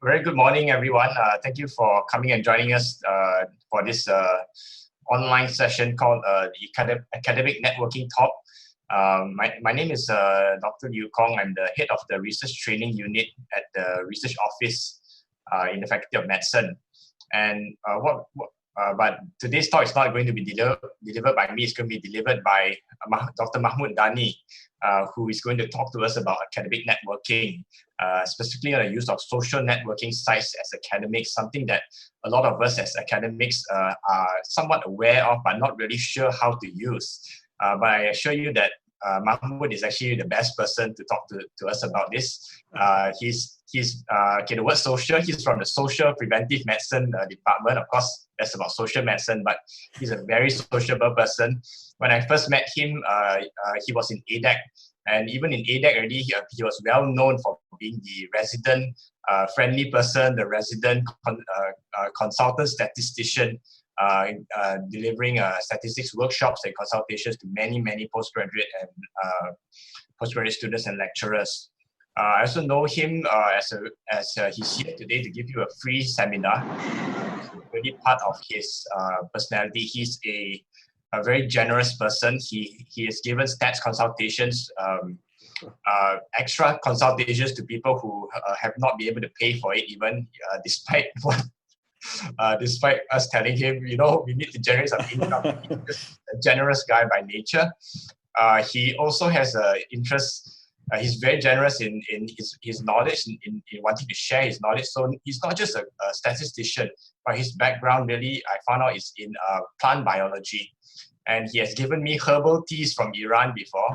Very good morning, everyone. Thank you for coming and joining us for this online session called the Academic Networking Talk. My name is Dr. Liu Kong. I'm the head of the Research Training Unit at the Research Office in the Faculty of Medicine. And but today's talk is not going to be delivered by me. It's going to be delivered by Dr. Mahmoud, Danaee, who is going to talk to us about academic networking, specifically on the use of social networking sites as academics, something that a lot of us as academics are somewhat aware of, but not really sure how to use. But I assure you that Mahmoud is actually the best person to talk to us about this. The word social, he's from the Social Preventive Medicine department. Of course, that's about social medicine, but he's a very sociable person. When I first met him, he was in ADAC, and even in ADAC already, he was well known for being the resident friendly person, the resident consultant statistician, delivering statistics workshops and consultations to many postgraduate and postgraduate students and lecturers. I also know him as he's here today to give you a free seminar. It's really part of his personality. He's a very generous person. He has given stats consultations, extra consultations to people who have not been able to pay for it, even despite what. Despite us telling him, you know, we need to generate some income. He's just a generous guy by nature. He also has an interest. He's very generous in his knowledge, in wanting to share his knowledge. So he's not just a statistician, but his background really, I found out, is in plant biology. And he has given me herbal teas from Iran before,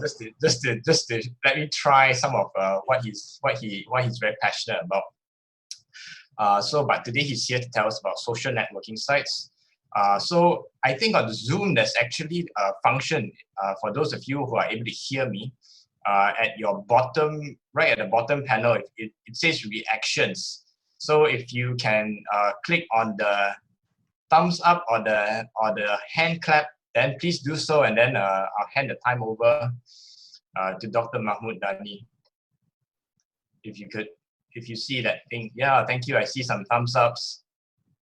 just to let me try some of what he's very passionate about. But today he's here to tell us about social networking sites. So I think on Zoom, there's actually a function for those of you who are able to hear me at your bottom, right at the bottom panel, it says reactions. So if you can click on the thumbs up or the hand clap, then please do so. And then I'll hand the time over to Dr. Mahmoud, Danaee. If you see that thing, yeah, thank you. I see some thumbs ups,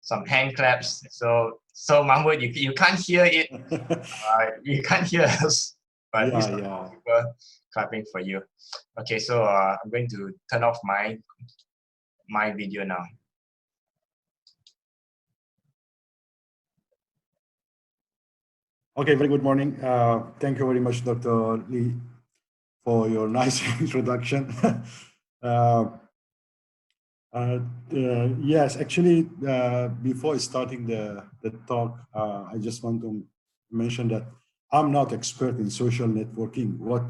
some hand claps. So Mahmoud, you can't hear it. You can't hear us, but these are people clapping for you. Okay, so I'm going to turn off my video now. Okay, very good morning. Thank you very much, Dr. Lee, for your nice introduction. Yes, actually, before starting the talk, I just want to mention that I'm not expert in social networking. What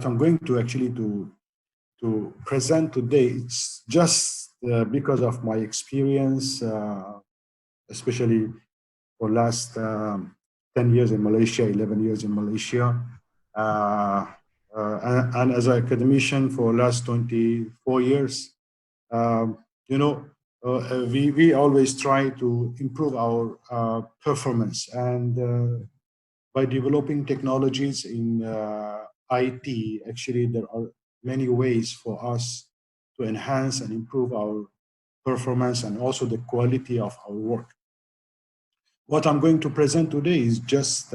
I'm going to actually to present today, it's just because of my experience, especially for last 10 years in Malaysia, 11 years in Malaysia, and as an academician for last 24 years. We always try to improve our performance, and by developing technologies in IT, actually there are many ways for us to enhance and improve our performance and also the quality of our work. What I'm going to present today is just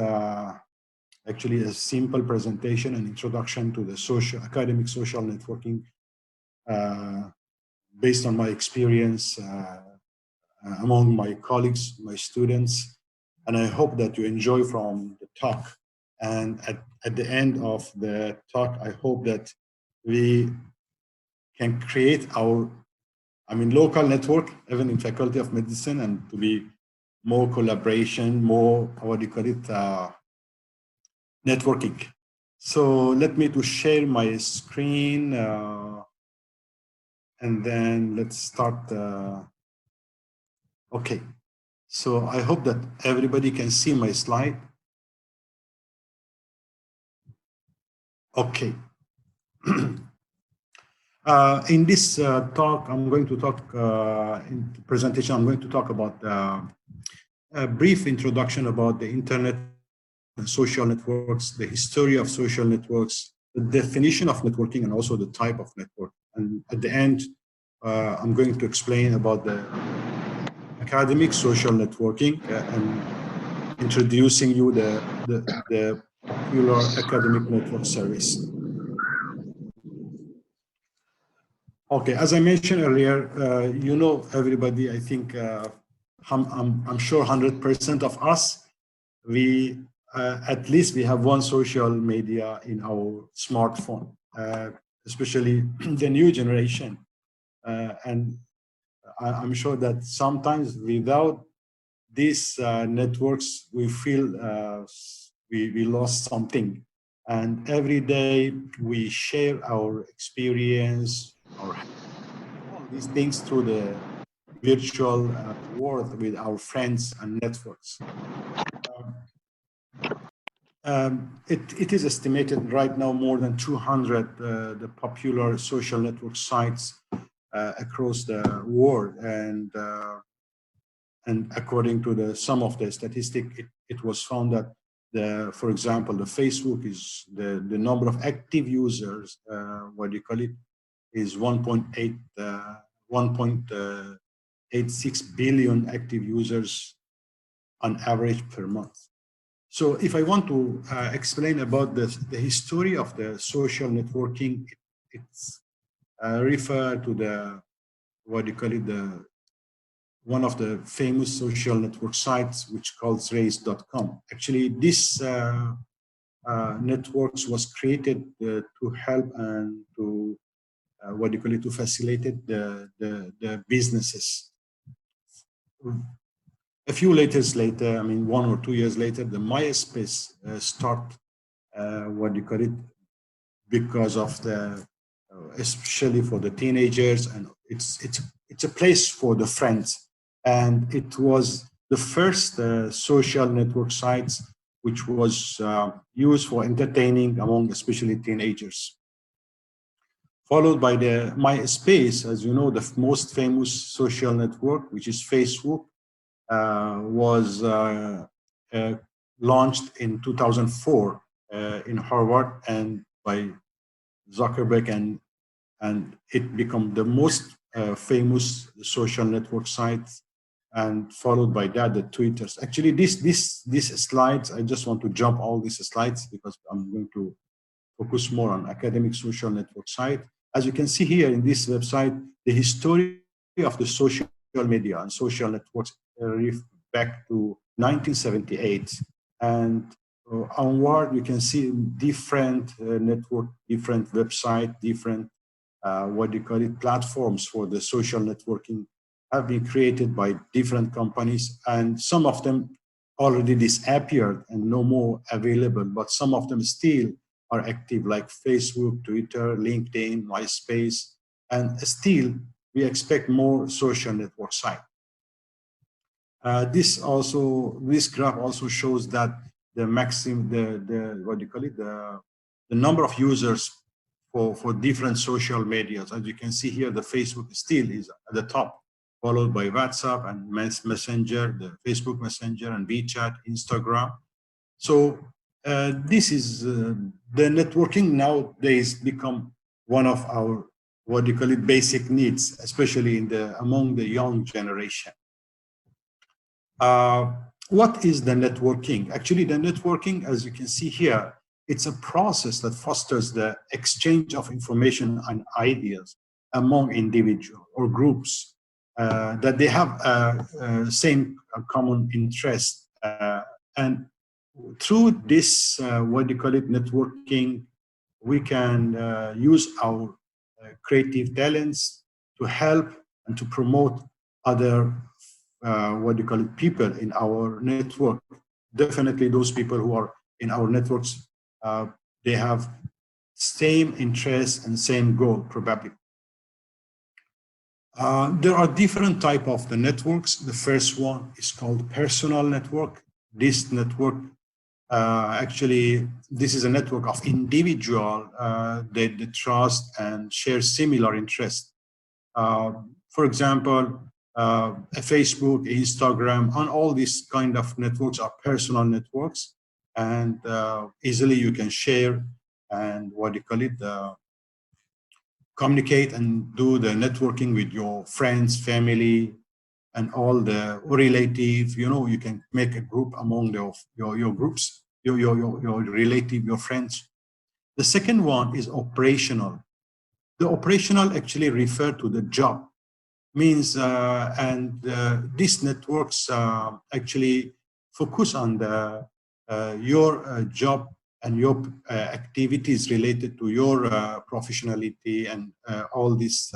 actually a simple presentation and introduction to the academic social networking based on my experience among my colleagues, my students, and I hope that you enjoy from the talk. And at the end of the talk, I hope that we can create our, local network, even in Faculty of Medicine, and to be more collaboration, more, what do you call it, networking. So let me to share my screen. And then let's start. Okay, so I hope that everybody can see my slide. Okay. In this talk, I'm going to talk, in the presentation, I'm going to talk about a brief introduction about the internet and social networks, the history of social networks, the definition of networking, and also the type of network. And at the end, I'm going to explain about the academic social networking and introducing you the popular academic network service. Okay, as I mentioned earlier, you know, everybody, I think, I'm sure 100% of us, we, at least we have one social media in our smartphone, especially the new generation. And I'm sure that sometimes without these networks, we feel we lost something. And every day we share our experience, all these things through the virtual world with our friends and networks. It is estimated right now more than 200 the popular social network sites across the world, and according to some of the statistic, it was found that for example, the Facebook is the number of active users, what do you call it, is 1.86 billion active users on average per month. So if I want to explain about the history of the social networking, it's refer to the, what do you call it, one of the famous social network sites, which calls race.com. Actually, this networks was created to help and to what do you call it, to facilitate the businesses. A few years later, I mean 1 or 2 years later, the MySpace start what do you call it, because of the especially for the teenagers, and it's a place for the friends, and it was the first social network sites which was used for entertaining among especially teenagers. Followed by the MySpace, as you know, the most famous social network, which is Facebook, was launched in 2004 in Harvard and by Zuckerberg, and it became the most famous social network site, and followed by that the Twitters. Actually, these slides, I just want to jump all these slides because I'm going to focus more on academic social network site. As you can see here in this website, the history of the social media and social networks back to 1978, and onward you can see different network, different website, different what do you call it, platforms for the social networking have been created by different companies, and some of them already disappeared and no more available, but some of them still are active, like Facebook, Twitter, LinkedIn, MySpace, and still we expect more social network sites. This graph also shows that the maximum, what do you call it, the number of users for different social medias. As you can see here, the Facebook still is at the top, followed by WhatsApp and Messenger, the Facebook Messenger and WeChat, Instagram. So this is the networking nowadays become one of our, what do you call it, basic needs, especially among the young generation. What is the networking? Actually, the networking, as you can see here, it's a process that fosters the exchange of information and ideas among individuals or groups that they have same common interest. And through this, what do you call it, networking, we can use our creative talents to help and to promote other what do you call it, people in our network. Definitely those people who are in our networks, they have same interests and same goal, probably. There are different types of the networks. The first one is called personal network. This network, actually, this is a network of individuals that trust and share similar interests. For example, Facebook, Instagram, and all these kind of networks are personal networks, and easily you can share and what do you call it, communicate and do the networking with your friends, family, and all the relative. You know, you can make a group among your groups, your relative, your friends. The second one is operational. The operational actually refer to the job, means, these networks actually focus on your job and your activities related to your professionality and all this.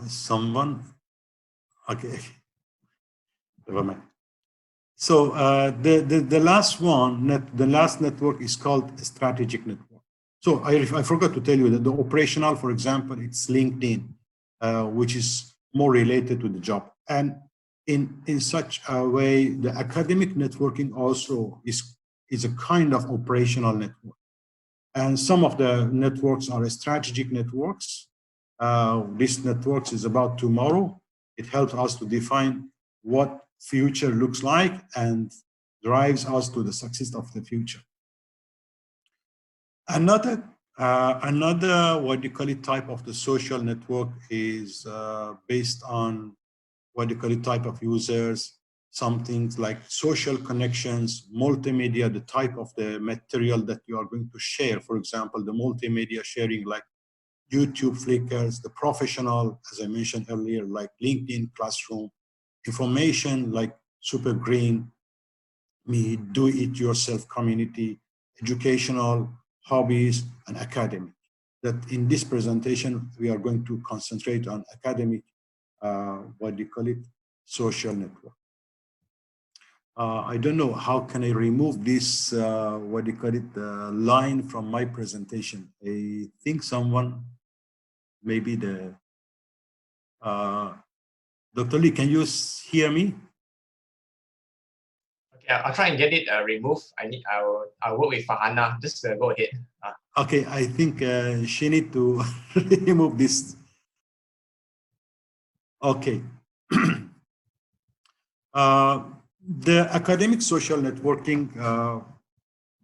Someone, okay, never mind. So the last one, the last network is called a strategic network. So I forgot to tell you that the operational, for example, it's LinkedIn, which is more related to the job. And in such a way, the academic networking also is a kind of operational network. And some of the networks are strategic networks. This networks is about tomorrow. It helps us to define what future looks like and drives us to the success of the future. Another what you call it type of the social network is based on what you call it type of users, some things like social connections, multimedia, the type of the material that you are going to share. For example, the multimedia sharing like YouTube flickers, the professional, as I mentioned earlier, like LinkedIn Classroom, information like Super Green, me do-it-yourself community, educational, hobbies, and academic. That in this presentation, we are going to concentrate on academic, what do you call it, social network. I don't know, how can I remove this, what do you call it, line from my presentation? I think someone, maybe the, Dr. Lee, can you hear me? Okay, I'll try and get it removed. I'll work with Farhana. Just go ahead. Okay, I think she need to remove this. Okay. The academic social networking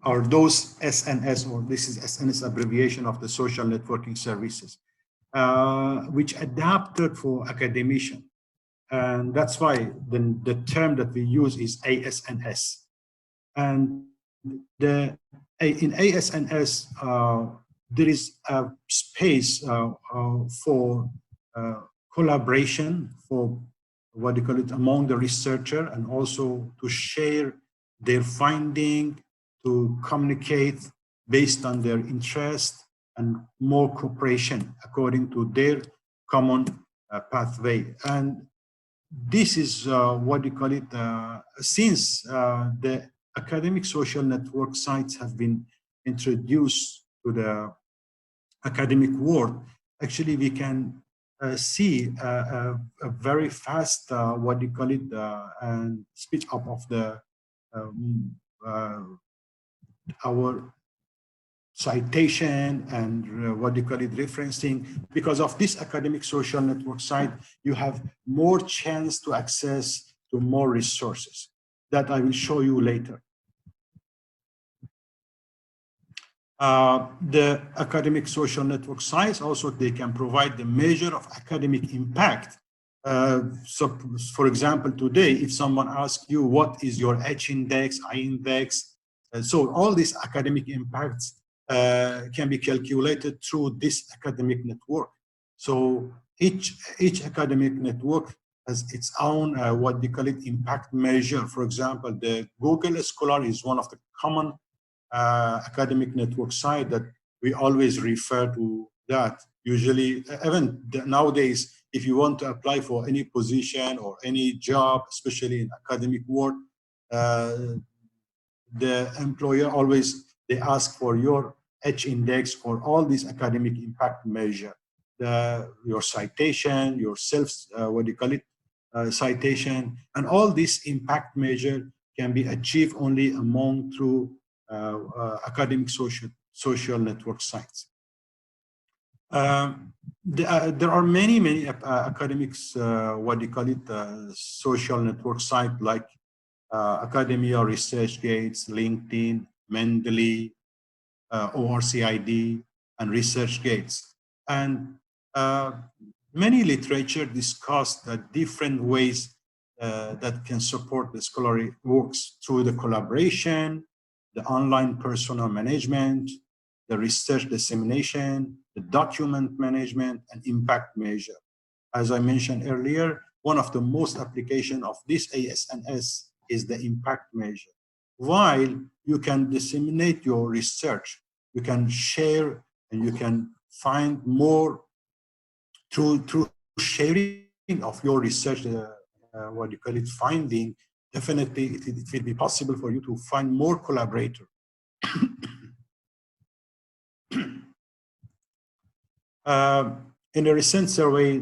are those SNS, or this is SNS abbreviation of the social networking services, which adapted for academician. And that's why the term that we use is ASNS. And in ASNS, there is a space for collaboration, for what do you call it, among the researcher, and also to share their finding, to communicate based on their interest, and more cooperation according to their common pathway. And this is what do you call it, since the academic social network sites have been introduced to the academic world, actually we can see a very fast, what do you call it, and speed up of the our citation and what do you call it, referencing. Because of this academic social network site, you have more chance to access to more resources that I will show you later. The academic social network sites also, they can provide the measure of academic impact. So for example, today, if someone asks you, what is your H index, I index? So all these academic impacts can be calculated through this academic network. So each academic network has its own, what they call it, impact measure. For example, the Google Scholar is one of the common academic network site that we always refer to that. Usually, even nowadays, if you want to apply for any position or any job, especially in academic world, the employer always, they ask for your H index for all these academic impact measure. Your citation, your self, what do you call it, citation, and all this impact measure can be achieved only among through academic social network sites. There are many academics, what do you call it, social network site like Academia, ResearchGates, LinkedIn, Mendeley, ORCID, and research gates. And many literature discuss the different ways that can support the scholarly works through the collaboration, the online personnel management, the research dissemination, the document management, and impact measure. As I mentioned earlier, one of the most application of this ASNS is the impact measure. While you can disseminate your research, you can share and you can find more through sharing of your research, what you call it, finding. Definitely it will be possible for you to find more collaborators. In a recent survey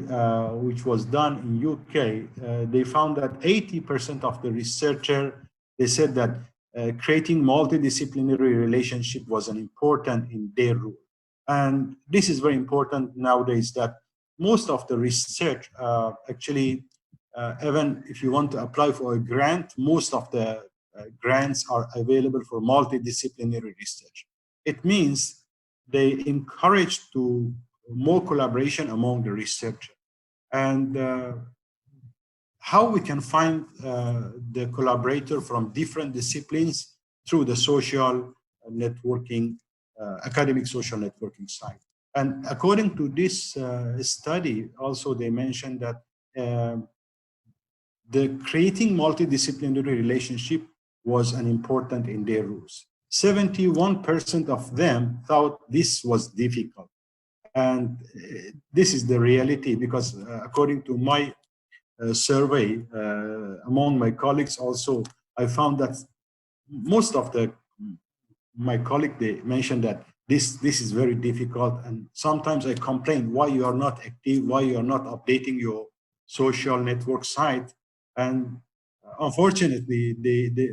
which was done in UK, they found that 80% of the researcher, they said that creating multidisciplinary relationship was an important in their role. And this is very important nowadays, that most of the research actually, even if you want to apply for a grant, most of the grants are available for multidisciplinary research. It means they encourage to more collaboration among the researchers. And how we can find the collaborator from different disciplines through the social networking, academic social networking site. And according to this study, also they mentioned that the creating multidisciplinary relationship was an important in their rules. 71% of them thought this was difficult. And this is the reality, because according to my survey among my colleagues also, I found that most of my colleagues, they mentioned that this is very difficult. And sometimes I complain, why you are not active, why you are not updating your social network site. And unfortunately,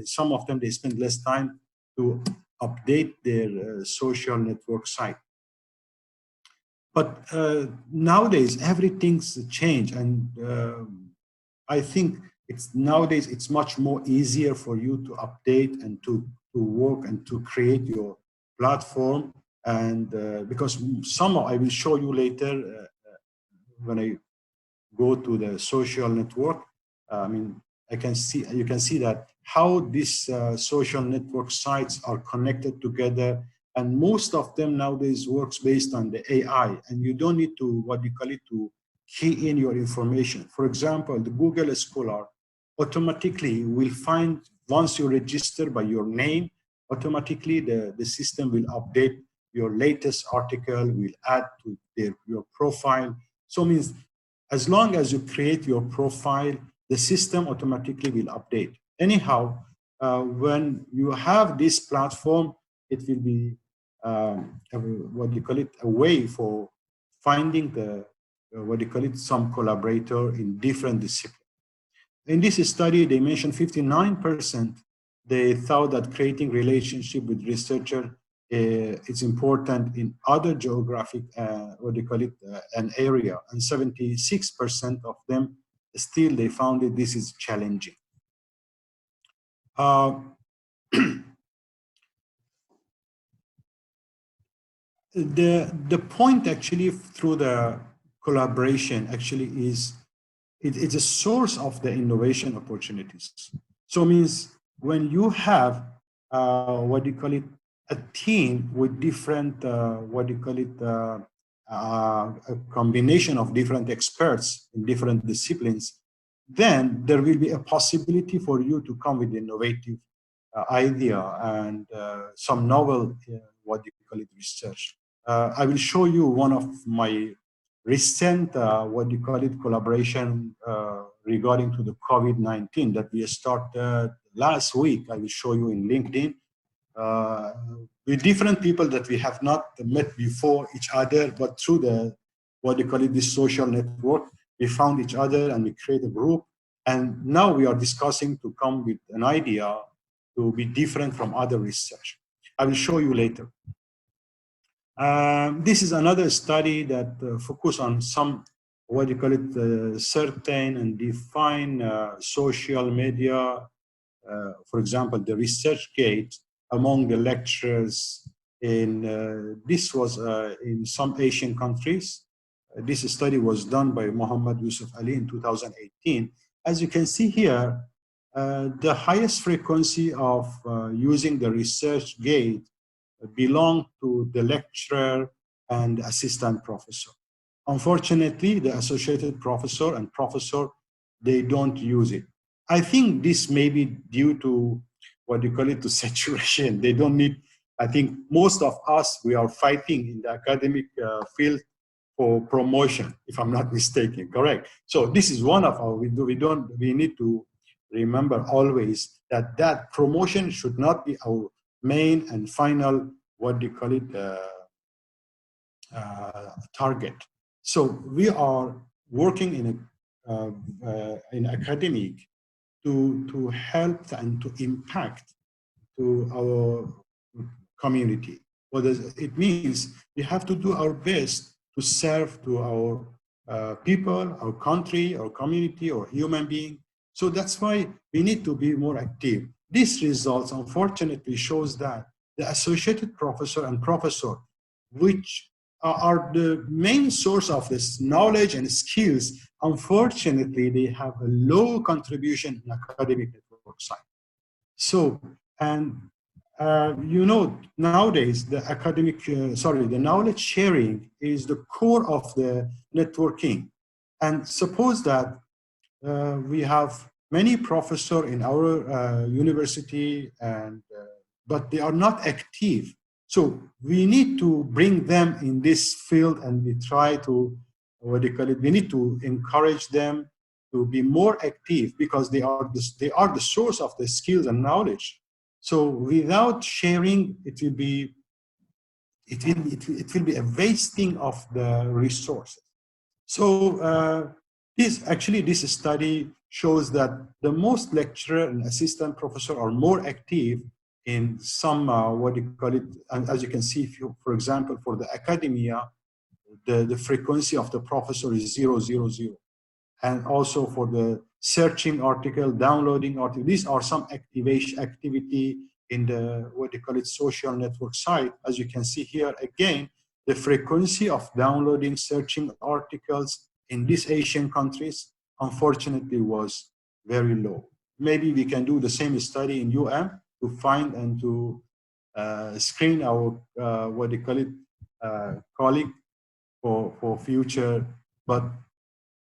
some of them, they spend less time to update their social network site. But nowadays, everything's changed, and I think nowadays it's much more easier for you to update and to work and to create your platform. And because somehow I will show you later when I go to the social network. I mean, you can see that how these social network sites are connected together. And most of them nowadays works based on the AI, and you don't need to, what you call it, to key in your information. For example, the Google Scholar automatically will find, once you register by your name, automatically the system will update your latest article, will add to your profile. So it means as long as you create your profile, the system automatically will update. Anyhow, when you have this platform, it will be what you call it, a way for finding the what you call it, some collaborator in different disciplines. In this study, they mentioned 59%. They thought that creating relationship with researcher is important in other geographic, what do you call it, an area, and 76% of them still they found that this is challenging. The point actually through the collaboration actually is it's a source of the innovation opportunities. So it means when you have what do you call it, a team with different what do you call it, a combination of different experts in different disciplines, then there will be a possibility for you to come with innovative idea and some novel what do you call it, research. I will show you one of my recent, what do you call it, collaboration regarding to the COVID-19 that we started last week. I will show you in LinkedIn with different people that we have not met before each other, but through the, what do you call it, this social network, we found each other and we create a group. And now we are discussing to come with an idea to be different from other research. I will show you later. This is another study that focus on some, what do you call it, certain and define social media, for example, the research gate among the lecturers This was in some Asian countries. This study was done by Muhammad Yusuf Ali in 2018. As you can see here, the highest frequency of using the research gate belong to the lecturer and assistant professor. Unfortunately, the associated professor and professor, they don't use it. I think this may be due to what you call it, to saturation. They don't need, I think most of us, we are fighting in the academic field for promotion, if I'm not mistaken, correct? So this is one of our, we need to remember always that that promotion should not be our main and final, what do you call it, target. So we are working in academic to help and to impact to our community. What does it means? We have to do our best to serve to our people, our country, our community, or human being. So that's why we need to be more active. These results, unfortunately, shows that the associated professor and professor, which are the main source of this knowledge and skills, unfortunately, they have a low contribution in academic network side. So, and you know, nowadays, the academic, the knowledge sharing is the core of the networking. And suppose that we have many professors in our university, and but they are not active. So we need to bring them in this field, and we try to, what do you call it, we need to encourage them to be more active, because they are the source of the skills and knowledge. So without sharing, it will be a wasting of the resources. So this study shows that the most lecturer and assistant professor are more active in some, what do you call it, and as you can see, if you, for example, for the academia, the frequency of the professor is 000. And also for the searching article, downloading article, these are some activity in the, what do you call it, social network site. As you can see here, again, the frequency of downloading, searching articles in these Asian countries, unfortunately, was very low. Maybe we can do the same study in to find and to screen our, what do you call it, colleague for future. But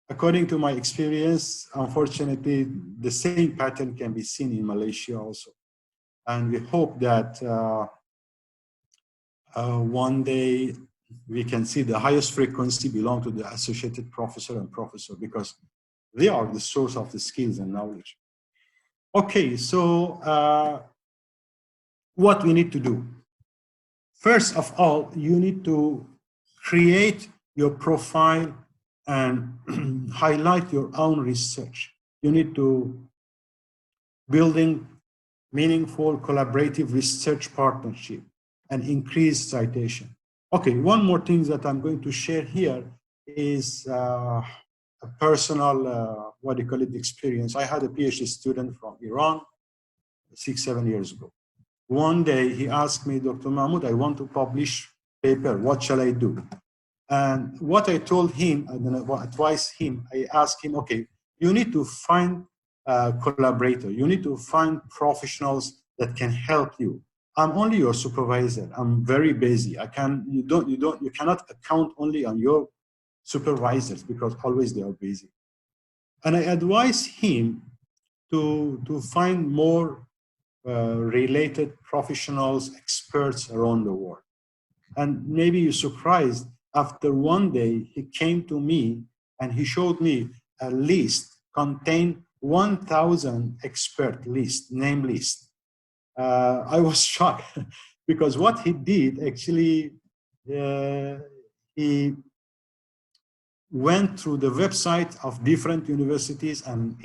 according to my experience, unfortunately, the same pattern can be seen in Malaysia also. And we hope that one day we can see the highest frequency belong to the associated professor and professor, because they are the source of the skills and knowledge. Okay, so what we need to do? First of all, you need to create your profile and highlight your own research. You need to building meaningful collaborative research partnership and increase citation. Okay, one more thing that I'm going to share here is a personal, what do you call it, experience. I had a PhD student from Iran 6-7 years ago. One day he asked me, Dr. Mahmoud, I want to publish paper, what shall I do? And what I told him, and then I advised him, I asked him, okay, you need to find a collaborator. You need to find professionals that can help you. I'm only your supervisor. I'm very busy. You cannot account only on your supervisors, because always they are busy. And I advised him to find more related professionals, experts around the world. And maybe you're surprised, after one day, he came to me and he showed me a list contained 1,000 expert list, name list. I was shocked because what he did, actually, he went through the website of different universities, and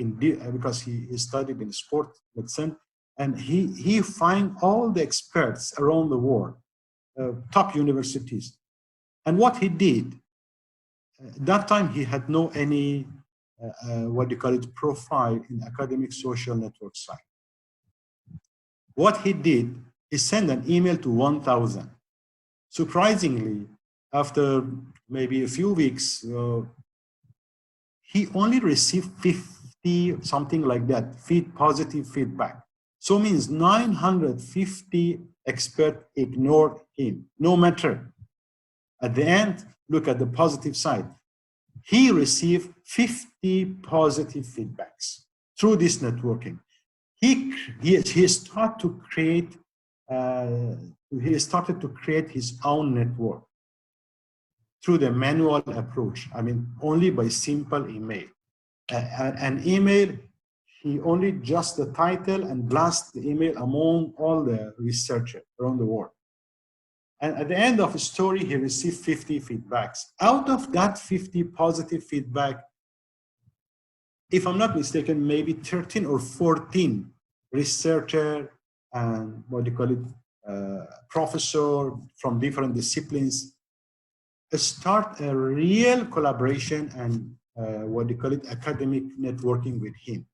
because he studied in sport medicine, and he find all the experts around the world, top universities. And what he did, that time he had no any, what do you call it, profile in academic social network site. What he did, he sent an email to 1,000. surprisingly, after maybe a few weeks, he only received 50, something like that, positive feedback. So means 950 experts ignored him, no matter. At the end, look at the positive side. He received 50 positive feedbacks through this networking. He started to create his own network through the manual approach. I mean, only by simple email. An email, he only just the title and blast the email among all the researchers around the world. And at the end of the story, he received 50 feedbacks. Out of that 50 positive feedback, if I'm not mistaken, maybe 13 or 14 researcher and professor from different disciplines start a real collaboration and academic networking with him.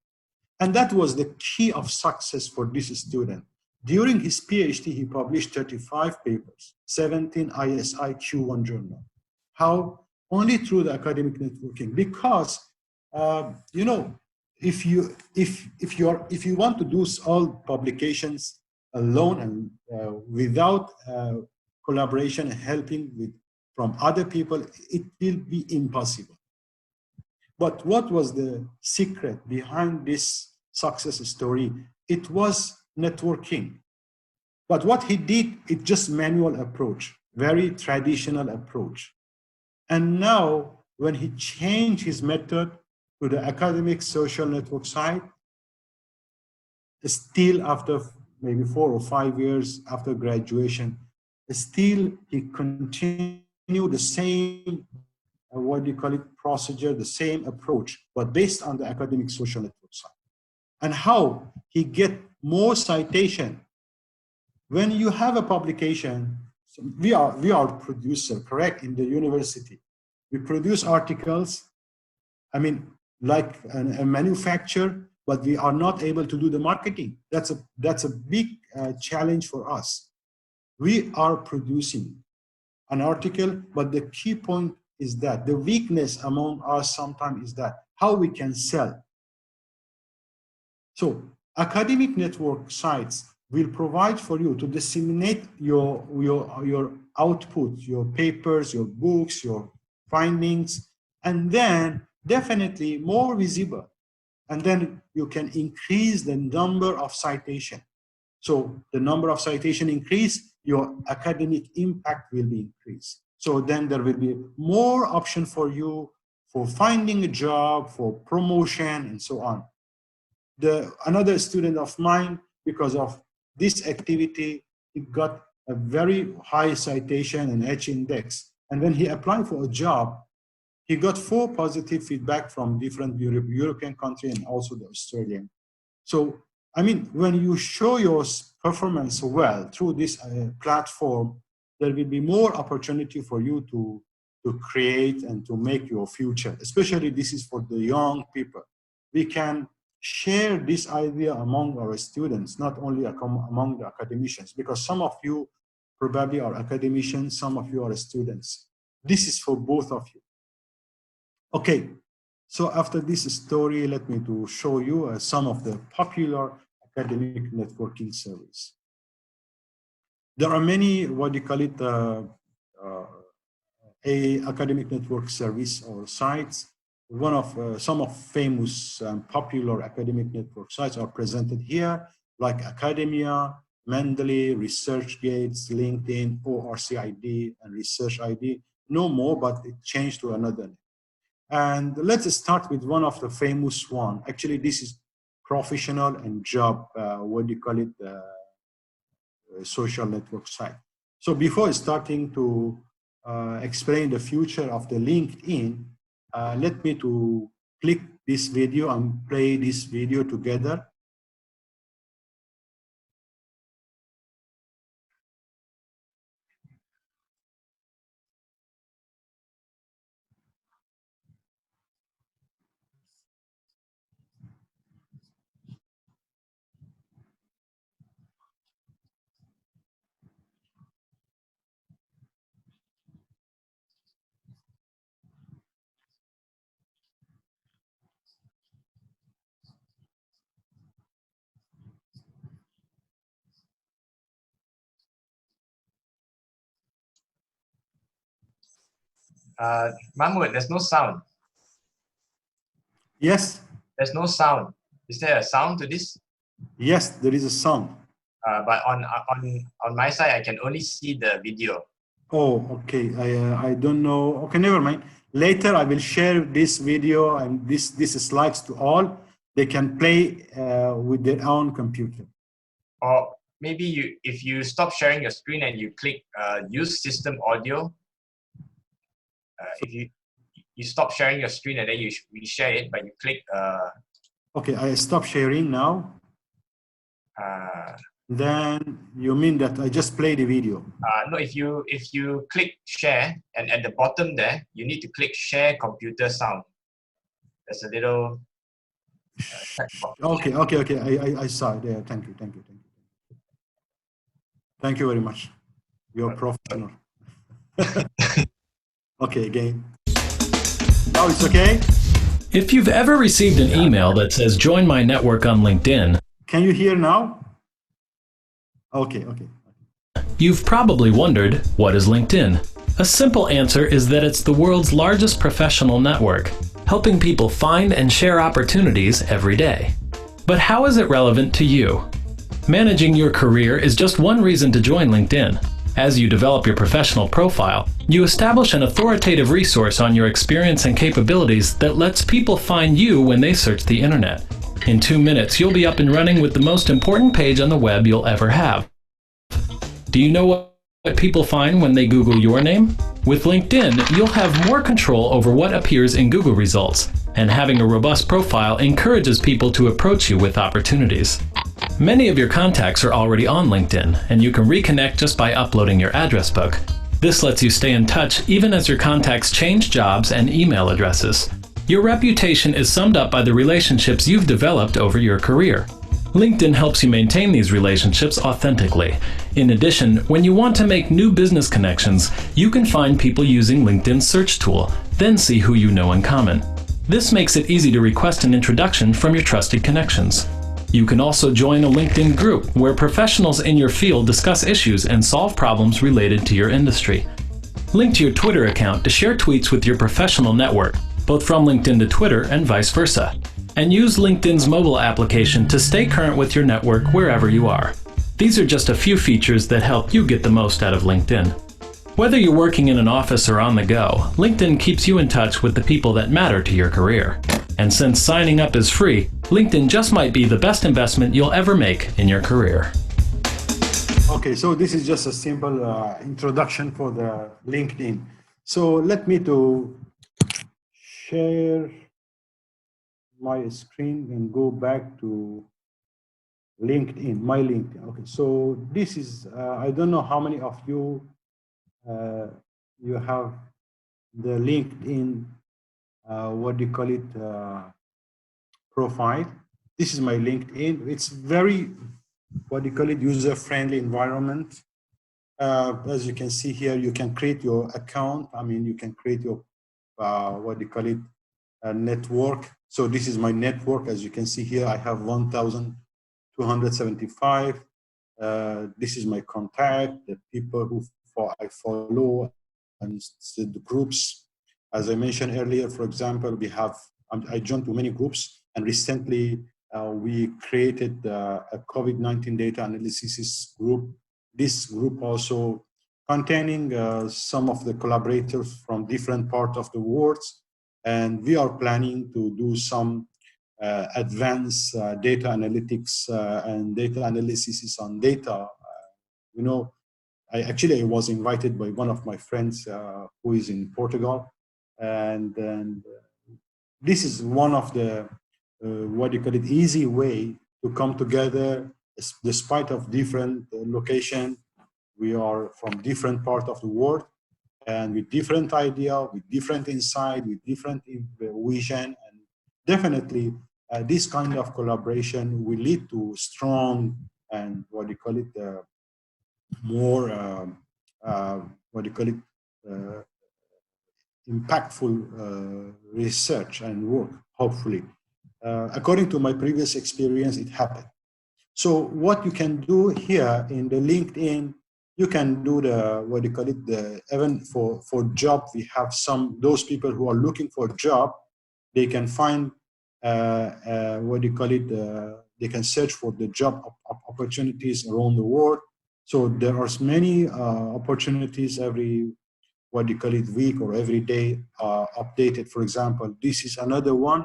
And that was the key of success for this student. During his PhD, he published 35 papers, 17 ISI Q1 journal. How? Only through the academic networking. Because if you want to do all publications alone and without collaboration and helping from other people, it will be impossible. But what was the secret behind this success story? It was networking. But what he did, it just manual approach, very traditional approach. And now, when he changed his method to the academic social network side, still after maybe 4 or 5 years after graduation, still he continued the same procedure, the same approach, but based on the academic social network side. And how he get more citation. When you have a publication, so we are producer, correct, in the university. We produce articles, I mean, like a manufacturer, but we are not able to do the marketing. That's a big challenge for us. We are producing an article, but the key point is that the weakness among us sometimes is that how we can sell. So academic network sites will provide for you to disseminate your output, your papers, your books, your findings, and then definitely more visible. And then you can increase the number of citation. So the number of citation increase, your academic impact will be increased. So then there will be more option for you for finding a job, for promotion, and so on. Another student of mine, because of this activity, he got a very high citation and H index. And when he applied for a job, he got 4 positive feedback from different European countries and also the Australian. So, I mean, when you show your performance well through this platform, there will be more opportunity for you to create and to make your future. Especially this is for the young people. We can share this idea among our students, not only among the academicians, because some of you probably are academicians, some of you are students. This is for both of you. Okay, so after this story, let me to show you some of the popular academic networking services. There are many, academic network service or sites. Some of famous popular academic network sites are presented here, like Academia, Mendeley, ResearchGates, LinkedIn, ORCID, and ResearchID. No more, but it changed to another name. And let's start with one of the famous one. Actually, this is professional and job, social network site. So before starting to explain the future of the LinkedIn, let me to click this video and play this video together. Mahmoud, there's no sound. Yes. There's no sound. Is there a sound to this? Yes, there is a sound. But on my side, I can only see the video. Oh, okay. I don't know. Okay, never mind. Later, I will share this video and this slides to all. They can play with their own computer. Or maybe if you stop sharing your screen and you click use system audio, if you stop sharing your screen and then you reshare it, but you click. Okay, I stop sharing now. Then you mean that I just play the video? No, if you click share and at the bottom there, you need to click share computer sound. There's a little. Okay. I saw it. Yeah, thank you. Thank you very much. You're professional. Okay, again. Now it's okay? If you've ever received an email that says join my network on LinkedIn, can you hear now? Okay. You've probably wondered, what is LinkedIn? A simple answer is that it's the world's largest professional network, helping people find and share opportunities every day. But how is it relevant to you? Managing your career is just one reason to join LinkedIn. As you develop your professional profile, you establish an authoritative resource on your experience and capabilities that lets people find you when they search the internet. In 2 minutes, you'll be up and running with the most important page on the web you'll ever have. Do you know what people find when they Google your name? With LinkedIn, you'll have more control over what appears in Google results, and having a robust profile encourages people to approach you with opportunities. Many of your contacts are already on LinkedIn, and you can reconnect just by uploading your address book. This lets you stay in touch even as your contacts change jobs and email addresses. Your reputation is summed up by the relationships you've developed over your career. LinkedIn helps you maintain these relationships authentically. In addition, when you want to make new business connections, you can find people using LinkedIn's search tool, then see who you know in common. This makes it easy to request an introduction from your trusted connections. You can also join a LinkedIn group where professionals in your field discuss issues and solve problems related to your industry. Link to your Twitter account to share tweets with your professional network, both from LinkedIn to Twitter and vice versa. And use LinkedIn's mobile application to stay current with your network wherever you are. These are just a few features that help you get the most out of LinkedIn. Whether you're working in an office or on the go, LinkedIn keeps you in touch with the people that matter to your career. And since signing up is free, LinkedIn just might be the best investment you'll ever make in your career. Okay, so this is just a simple introduction for the LinkedIn. So let me to share my screen and go back to LinkedIn, my LinkedIn. Okay, so this is, I don't know how many of you you have the LinkedIn, what do you call it, profile. This is my LinkedIn. It's very, what do you call it, user-friendly environment. As you can see here, you can create your account. I mean, you can create your, what do you call it, network. So this is my network. As you can see here, I have 1,275. This is my contact, the people who I follow, and the groups. As I mentioned earlier, for example, we have, I joined to many groups, and recently we created a COVID-19 data analysis group. This group also containing some of the collaborators from different parts of the world, and we are planning to do some advanced data analytics and data analysis on data. You know, I was invited by one of my friends who is in Portugal, and this is one of the what do you call it, easy way to come together despite of different location. We are from different part of the world, and with different idea, with different insight, with different vision, and definitely this kind of collaboration will lead to strong and what do you call it, more what do you call it, impactful research and work, hopefully. According to my previous experience, it happened. So what you can do here in the LinkedIn, You can do the, what do you call it, even for job, we have those people who are looking for a job, they can find, what do you call it, they can search for the job opportunities around the world. So there are many opportunities every, what do you call it, week or every day updated. For example, this is another one.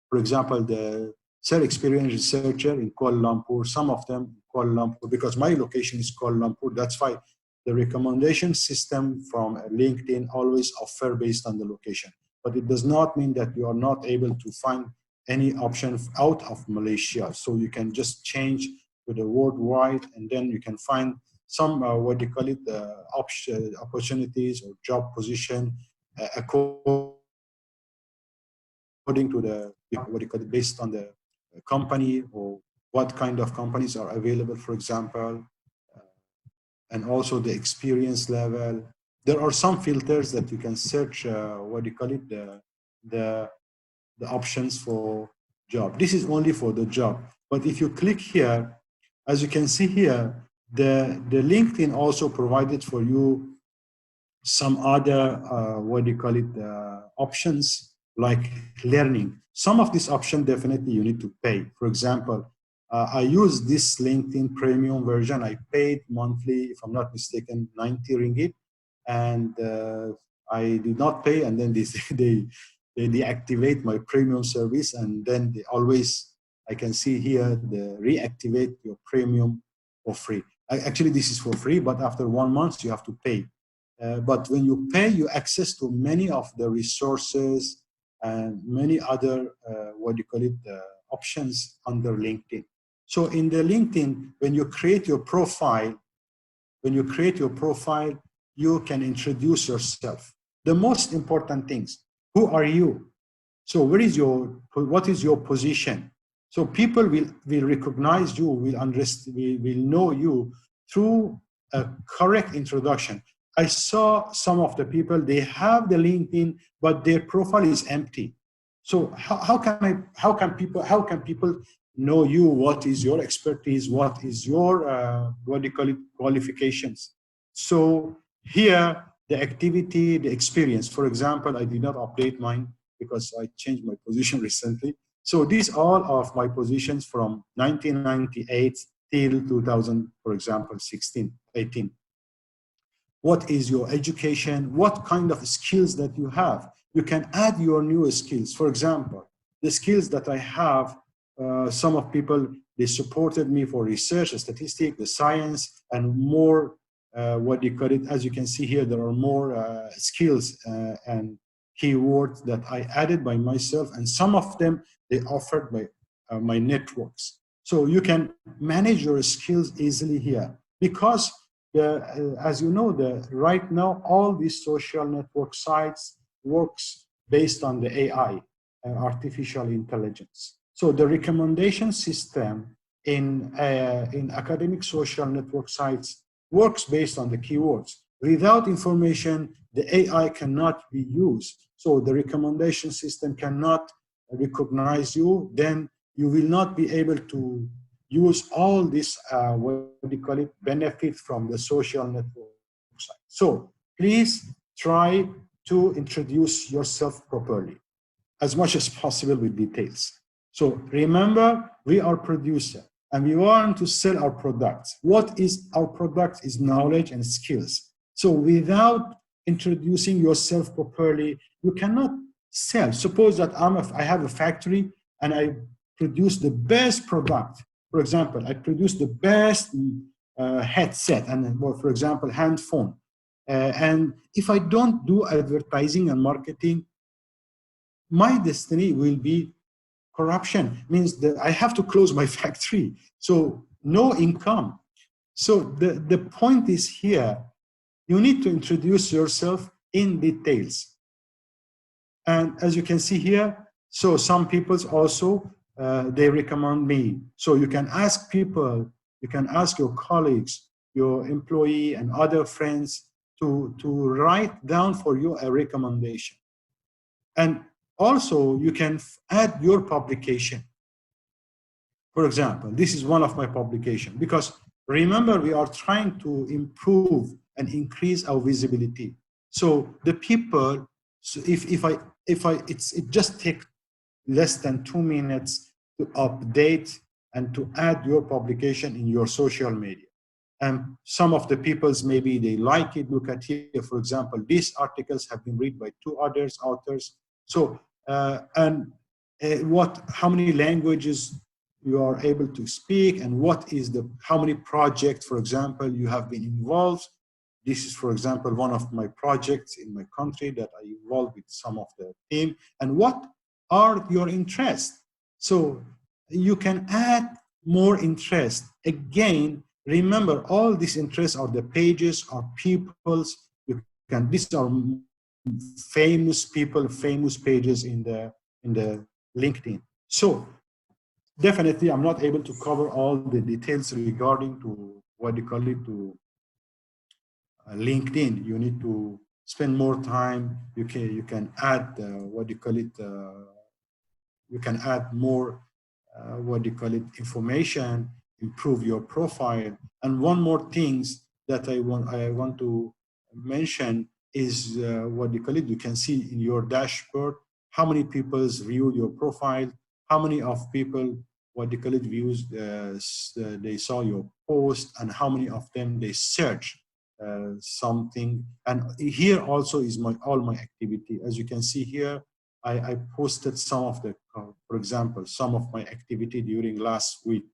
For example, the self-experience researcher in Kuala Lumpur, some of them in Kuala Lumpur, because my location is Kuala Lumpur, that's why the recommendation system from LinkedIn always offer based on the location. But it does not mean that you are not able to find any option out of Malaysia. So you can just change to the worldwide, and then you can find some, what do you call it, opportunities or job position according to the, what do you call it, based on the company or what kind of companies are available, for example, and also the experience level. There are some filters that you can search, what do you call it, the options for job. This is only for the job. But if you click here, as you can see here, the LinkedIn also provided for you some other, what do you call it, options like learning. Some of these options definitely you need to pay. For example, I use this LinkedIn premium version. I paid monthly, if I'm not mistaken, 90 ringgit. And I did not pay, and then they deactivate my premium service, and then they always, I can see here, the reactivate your premium for free. Actually, this is for free, but after 1 month, you have to pay. But when you pay, you access to many of the resources and many other, what do you call it, options under LinkedIn. So in the LinkedIn, when you create your profile, you can introduce yourself. The most important things, who are you? So what is your position? So people will recognize you, will understand, will know you through a correct introduction. I saw some of the people, they have the LinkedIn, but their profile is empty. So how can people know you? What is your expertise? What is your, what do you call it, qualifications? So here, the activity, the experience. For example, I did not update mine because I changed my position recently. So these all of my positions from 1998 till 2000, for example, 16, 18. What is your education? What kind of skills that you have? You can add your new skills. For example, the skills that I have, some of people, they supported me for research, statistics, the science, and more, what do you call it? As you can see here, there are more skills and keywords that I added by myself, and some of them, they offered by my networks. So you can manage your skills easily here, because as you know, right now, all these social network sites works based on the AI, artificial intelligence. So the recommendation system in academic social network sites works based on the keywords. Without information, the AI cannot be used. So the recommendation system cannot recognize you, then you will not be able to use all this, what do you call it, benefit from the social network site. So please try to introduce yourself properly, as much as possible with details. So remember, we are producer and we want to sell our products. What is our product is knowledge and skills. So without introducing yourself properly, you cannot sell. Suppose that I have a factory and I produce the best product. For example, I produce the best headset and, for example, hand phone. And if I don't do advertising and marketing, my destiny will be corruption. Means that I have to close my factory. So no income. So the point is here, you need to introduce yourself in details. And as you can see here, so some people also, they recommend me. So you can ask people, you can ask your colleagues, your employee and other friends to write down for you a recommendation. And also you can add your publication. For example, this is one of my publications, because remember, we are trying to improve and increase our visibility. So the people, so it just takes less than 2 minutes to update and to add your publication in your social media. And some of the people's, maybe they like it. Look at here, for example, these articles have been read by 2 authors. So, how many languages you are able to speak, and how many projects, for example, you have been involved. This is, for example, one of my projects in my country that I involved with some of the team, and what are your interests. So you can add more interest. Again, remember, all these interests are the pages, are people's. These are famous people, famous pages in the LinkedIn. So definitely, I'm not able to cover all the details regarding to what you call it, to LinkedIn. You need to spend more time. You can add what you call it. You can add more information, improve your profile. And one more things that I want to mention is you can see in your dashboard how many people view your profile, how many of people views they saw your post, and how many of them they search something. And here also is all my activity. As you can see here, I posted some of the, for example, some of my activity during last week.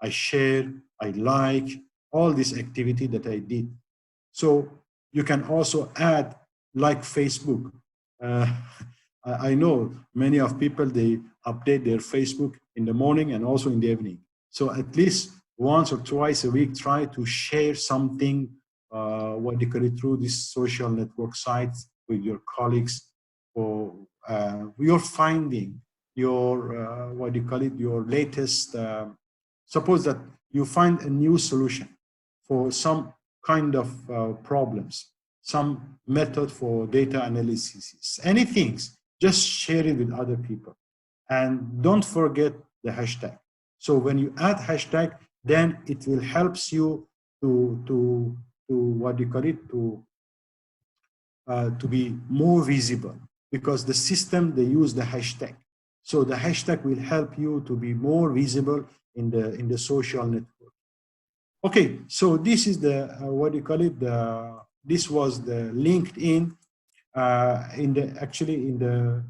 I share, I like all this activity that I did. So you can also add, like Facebook. I know many of people, they update their Facebook in the morning and also in the evening. So at least once or twice a week, try to share something, through these social network sites with your colleagues, or you're finding your, your latest, suppose that you find a new solution for some kind of problems, some method for data analysis, anything, just share it with other people. And don't forget the hashtag. So when you add hashtag, then it will helps you to be more visible, because the system, they use the hashtag. So the hashtag will help you to be more visible in the social network. Okay, so this is the this was the LinkedIn. In the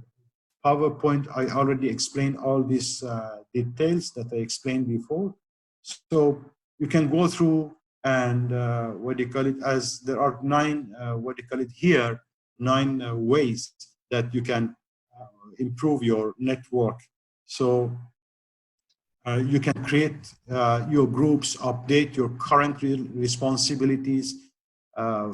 PowerPoint, I already explained all these details that I explained before. So you can go through and as there are 9 here, 9 ways that you can improve your network. So you can create your groups, update your current responsibilities,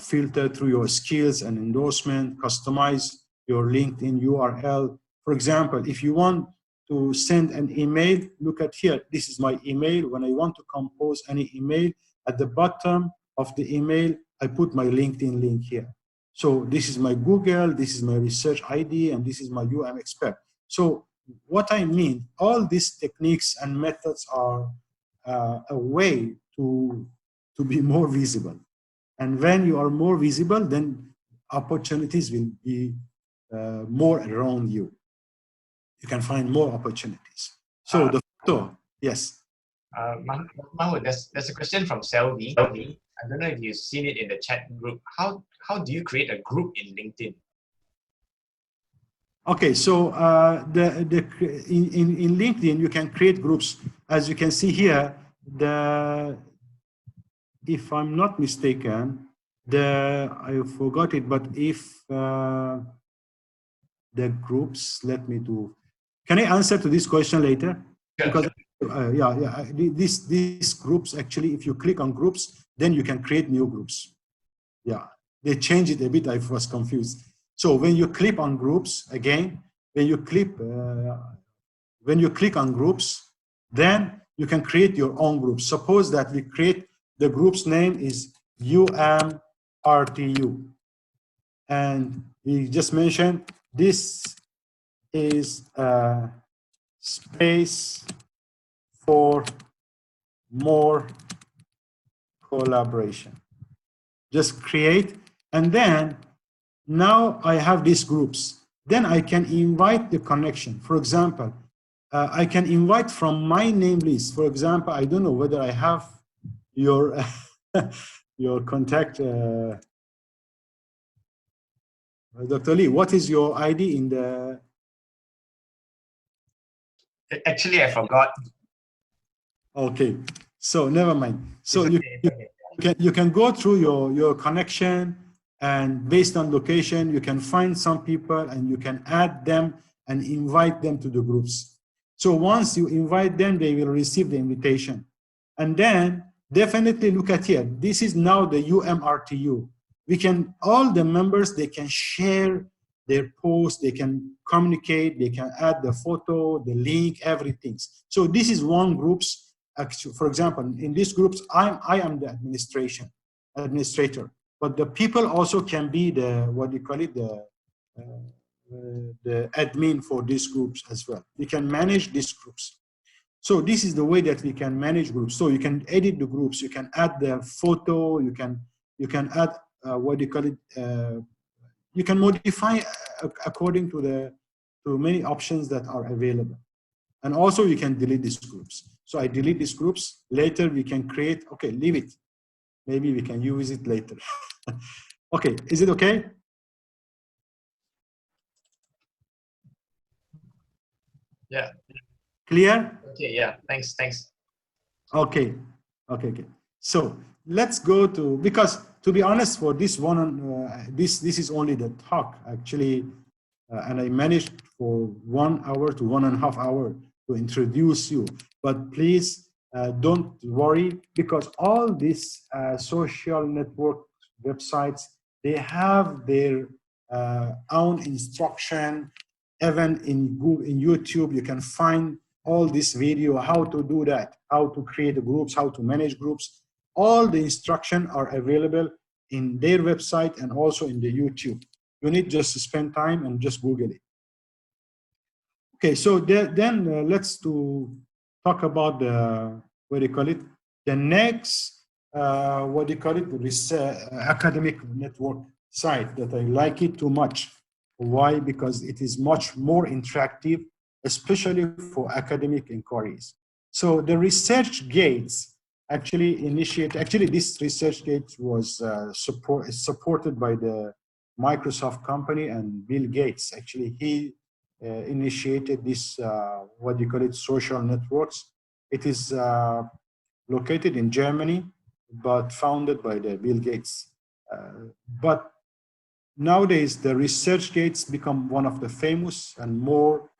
filter through your skills and endorsement, customize your LinkedIn URL. For example, if you want to send an email, look at here. This is my email. When I want to compose any email, at the bottom of the email, I put my LinkedIn link here. So this is my Google, this is my research ID, and this is my expert. So what I mean, all these techniques and methods are a way to be more visible. And when you are more visible, then opportunities will be more around you. You can find more opportunities. So the photo, yes. Mahmoud, there's a question from Selvi. I don't know if you've seen it in the chat group. How do you create a group in LinkedIn? Okay, so in LinkedIn, you can create groups. As you can see here, if I'm not mistaken, I forgot it, but if the groups, can I answer to this question later? Sure, because these groups, actually, if you click on groups, then you can create new groups. Yeah, they changed it a bit. I was confused. So when you click on groups, again, when you click on groups, then you can create your own groups. Suppose that we create, the group's name is UMRTU. And we just mentioned this is a space for more collaboration. Just create, and then now I have these groups. Then I can invite the connection. For example, I can invite from my name list. For example, I don't know whether I have your your contact. Dr. Lee, what is your ID in the? Actually, I forgot. Okay, so never mind. So Okay. you can go through your connection, and based on location, you can find some people and you can add them and invite them to the groups. So once you invite them, they will receive the invitation. And then definitely look at here. This is now the UMRTU. We can, all the members, they can share their posts, they can communicate, they can add the photo, the link, everything. So this is one group's, actually, for example, in these groups, I am the administrator, but the people also can be the, what do you call it, the admin for these groups as well. We can manage these groups. So this is the way that we can manage groups. So you can edit the groups, you can add the photo, you can add what do you call it, you can modify according to many options that are available. And also you can delete these groups. So I delete these groups. Later we can create, okay, leave it. Maybe we can use it later. Okay, is it okay? Yeah. Clear? Okay, yeah, thanks. Okay. So let's go to, because to be honest, for this one, this is only the talk actually, and I managed for 1 hour to 1.5 hours to introduce you. But please don't worry, because all these social network websites, they have their own instruction. Even in Google, in YouTube, you can find all this video, how to do that, how to create groups, how to manage groups. All the instructions are available in their website and also in the YouTube. You need just to spend time and just Google it. Okay, so then let's talk about the, what do you call it? The next, what do you call it? Academic network site that I like it too much. Why? Because it is much more interactive, especially for academic inquiries. So the research gates actually this research gate was supported by the Microsoft company and Bill Gates. Actually, he initiated this, what do you call it, social networks. It is located in Germany, but founded by the Bill Gates. But nowadays, the research gates become one of the famous and more,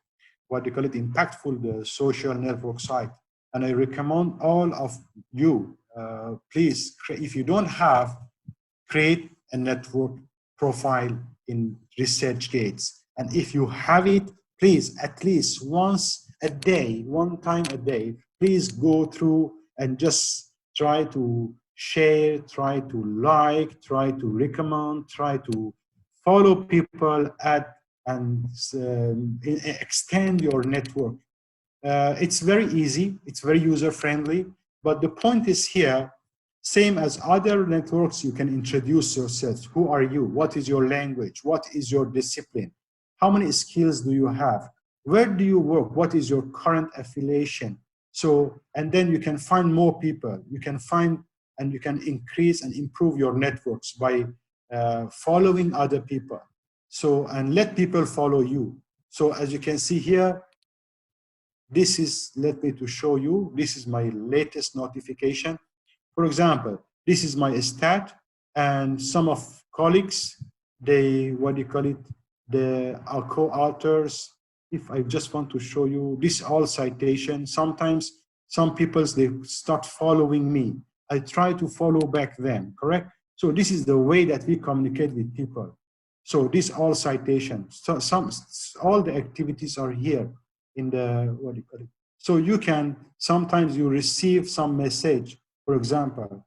what do you call it, impactful, the social network site. And I recommend all of you, please, if you don't have, create a network profile in research gates. And if you have it, please, at least once a day, one time a day, please go through and just try to share, try to like, try to recommend, try to follow people, add and extend your network. It's very easy, it's very user-friendly, but the point is here, same as other networks, you can introduce yourself. Who are you? What is your language? What is your discipline? How many skills do you have? Where do you work? What is your current affiliation? So, and then you can find more people. You can find and you can increase and improve your networks by following other people. So, and let people follow you. So as you can see here, this is, let me to show you, this is my latest notification. For example, this is my stat, and some of colleagues, they, what do you call it, the co-authors. If I just want to show you this, all citation, sometimes some people, they start following me. I try to follow back them, correct? So this is the way that we communicate with people. So this all citation, so all the activities are here in the, what do you call it? So you can, sometimes you receive some message. For example,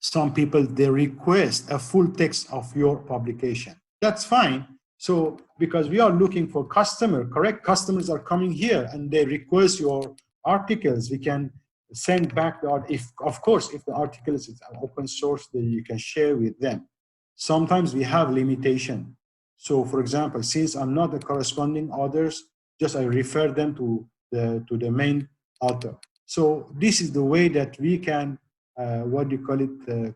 some people, they request a full text of your publication. That's fine. So because we are looking for customer, correct? Customers are coming here and they request your articles. We can send back the art. If, of course, if the article is open source, then you can share with them. Sometimes we have limitation. So for example, since I'm not the corresponding authors, just I refer them to the main author. So this is the way that we can,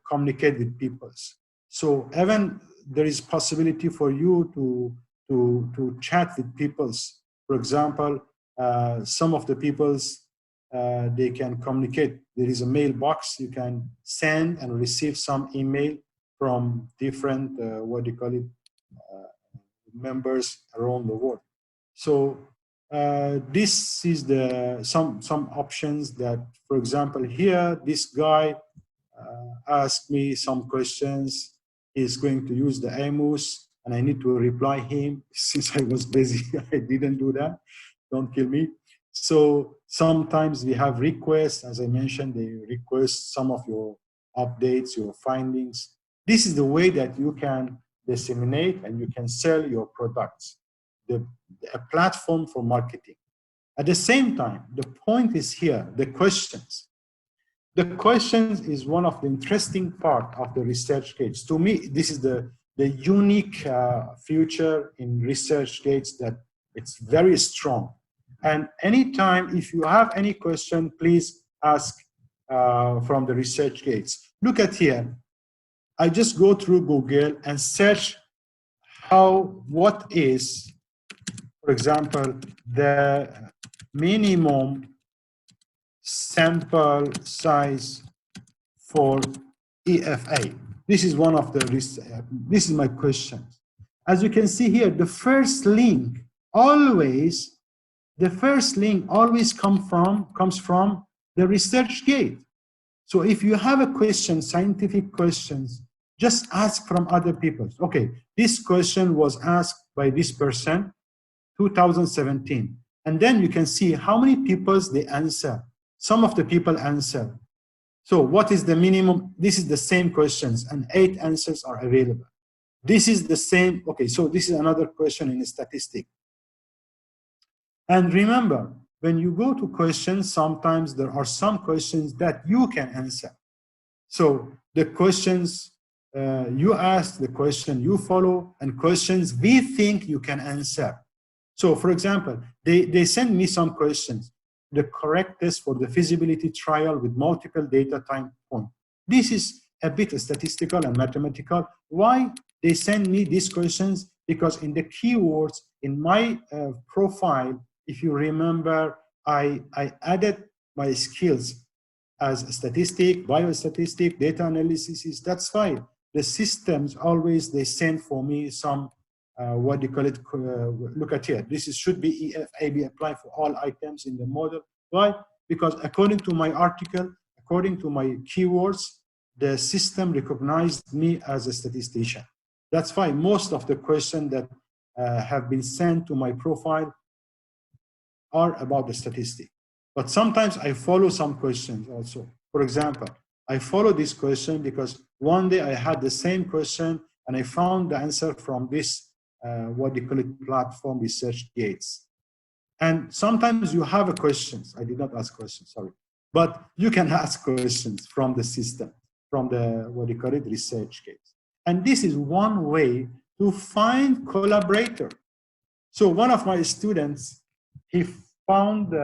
communicate with people. So even there is possibility for you to chat with people. For example, some of the people's they can communicate. There is a mailbox. You can send and receive some email from different members around the world. So this is the some options that, for example, here this guy asked me some questions. He's going to use the Amos, and I need to reply him. Since I was busy, I didn't do that. Don't kill me. So sometimes we have requests, as I mentioned, they request some of your updates, your findings. This is the way that you can disseminate and you can sell your products, a platform for marketing. At the same time, the point is here, the questions. The questions is one of the interesting part of the ResearchGates. To me, this is the unique feature in ResearchGates that it's very strong. And anytime, if you have any question, please ask from the ResearchGates. Look at here. I just go through Google and search what is, for example, the minimum sample size for EFA. This is one of the, this is my question. As you can see here, the first link always comes from the ResearchGate. So if you have a question, scientific questions, just ask from other people. Okay, this question was asked by this person, 2017. And then you can see how many people they answer. Some of the people answer. So what is the minimum? This is the same questions and 8 answers are available. This is the same. Okay, so this is another question in statistic. And remember, when you go to questions, sometimes there are some questions that you can answer. So the questions you ask, the question you follow, and questions we think you can answer. So for example, they send me some questions. The correct test for the feasibility trial with multiple data time points. This is a bit statistical and mathematical. Why they send me these questions? Because in the keywords in my profile, if you remember, I added my skills as statistic, biostatistic, data analysis. That's fine. The systems always, they send for me some, look at here. This should be EFAB applied for all items in the model. Why? Because according to my article, according to my keywords, the system recognized me as a statistician. That's why most of the questions that have been sent to my profile are about the statistic. But sometimes I follow some questions also. For example, I follow this question because one day I had the same question and I found the answer from this, platform, ResearchGates. And sometimes you have a questions. I did not ask questions, sorry. But you can ask questions from the system, from the, ResearchGates. And this is one way to find collaborator. So one of my students, he found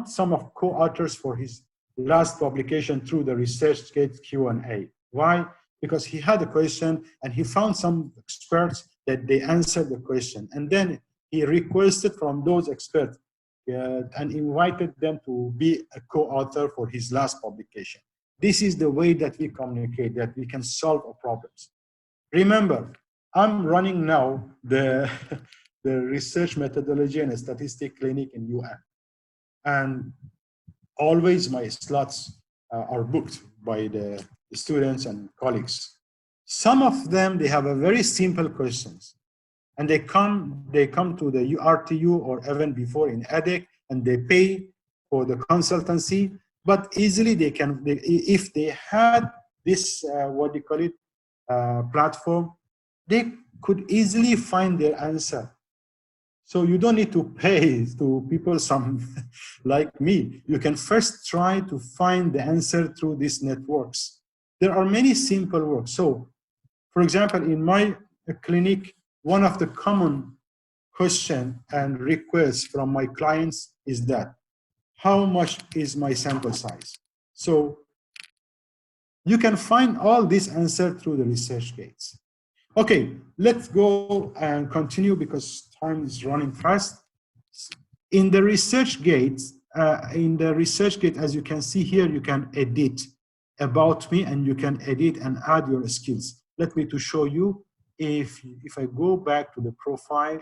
some of co-authors for his last publication through the ResearchGate Q&A. Why? Because he had a question and he found some experts that they answered the question. And then he requested from those experts and invited them to be a co-author for his last publication. This is the way that we communicate, that we can solve our problems. Remember, I'm running now the research methodology and statistic clinic in UN. And always my slots are booked by the students and colleagues. Some of them, they have a very simple questions. And they come to the RTU or even before in EDIC, and they pay for the consultancy, but easily they can, if they had this, platform, they could easily find their answer. So you don't need to pay to people some like me. You can first try to find the answer through these networks. There are many simple works. So, for example, in my clinic, one of the common question and requests from my clients is that, how much is my sample size? So you can find all this answer through the research gates. Okay, let's go and continue because time is running fast. In the research gates, as you can see here, you can edit about me and you can edit and add your skills. Let me to show you. If I go back to the profile.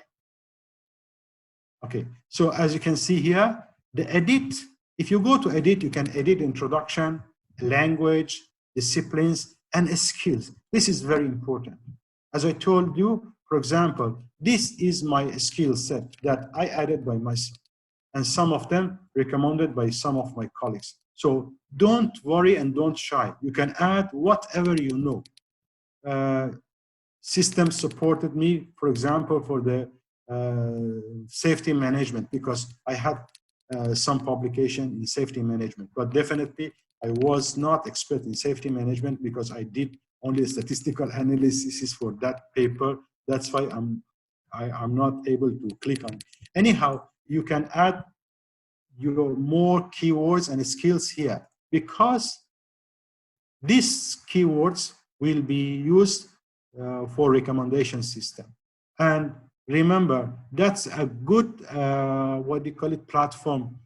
Okay, so as you can see here, the edit, if you go to edit, you can edit introduction, language, disciplines, and skills. This is very important. As I told you, for example, this is my skill set that I added by myself, and some of them recommended by some of my colleagues. So don't worry and don't shy. You can add whatever you know. System supported me, for example, for the safety management, because I had some publication in safety management, but definitely I was not expert in safety management because I did only a statistical analysis for that paper. That's why I'm not able to click on it. Anyhow, you can add your more keywords and skills here, because these keywords will be used for recommendation system. And remember, that's a good, what do you call it, platform.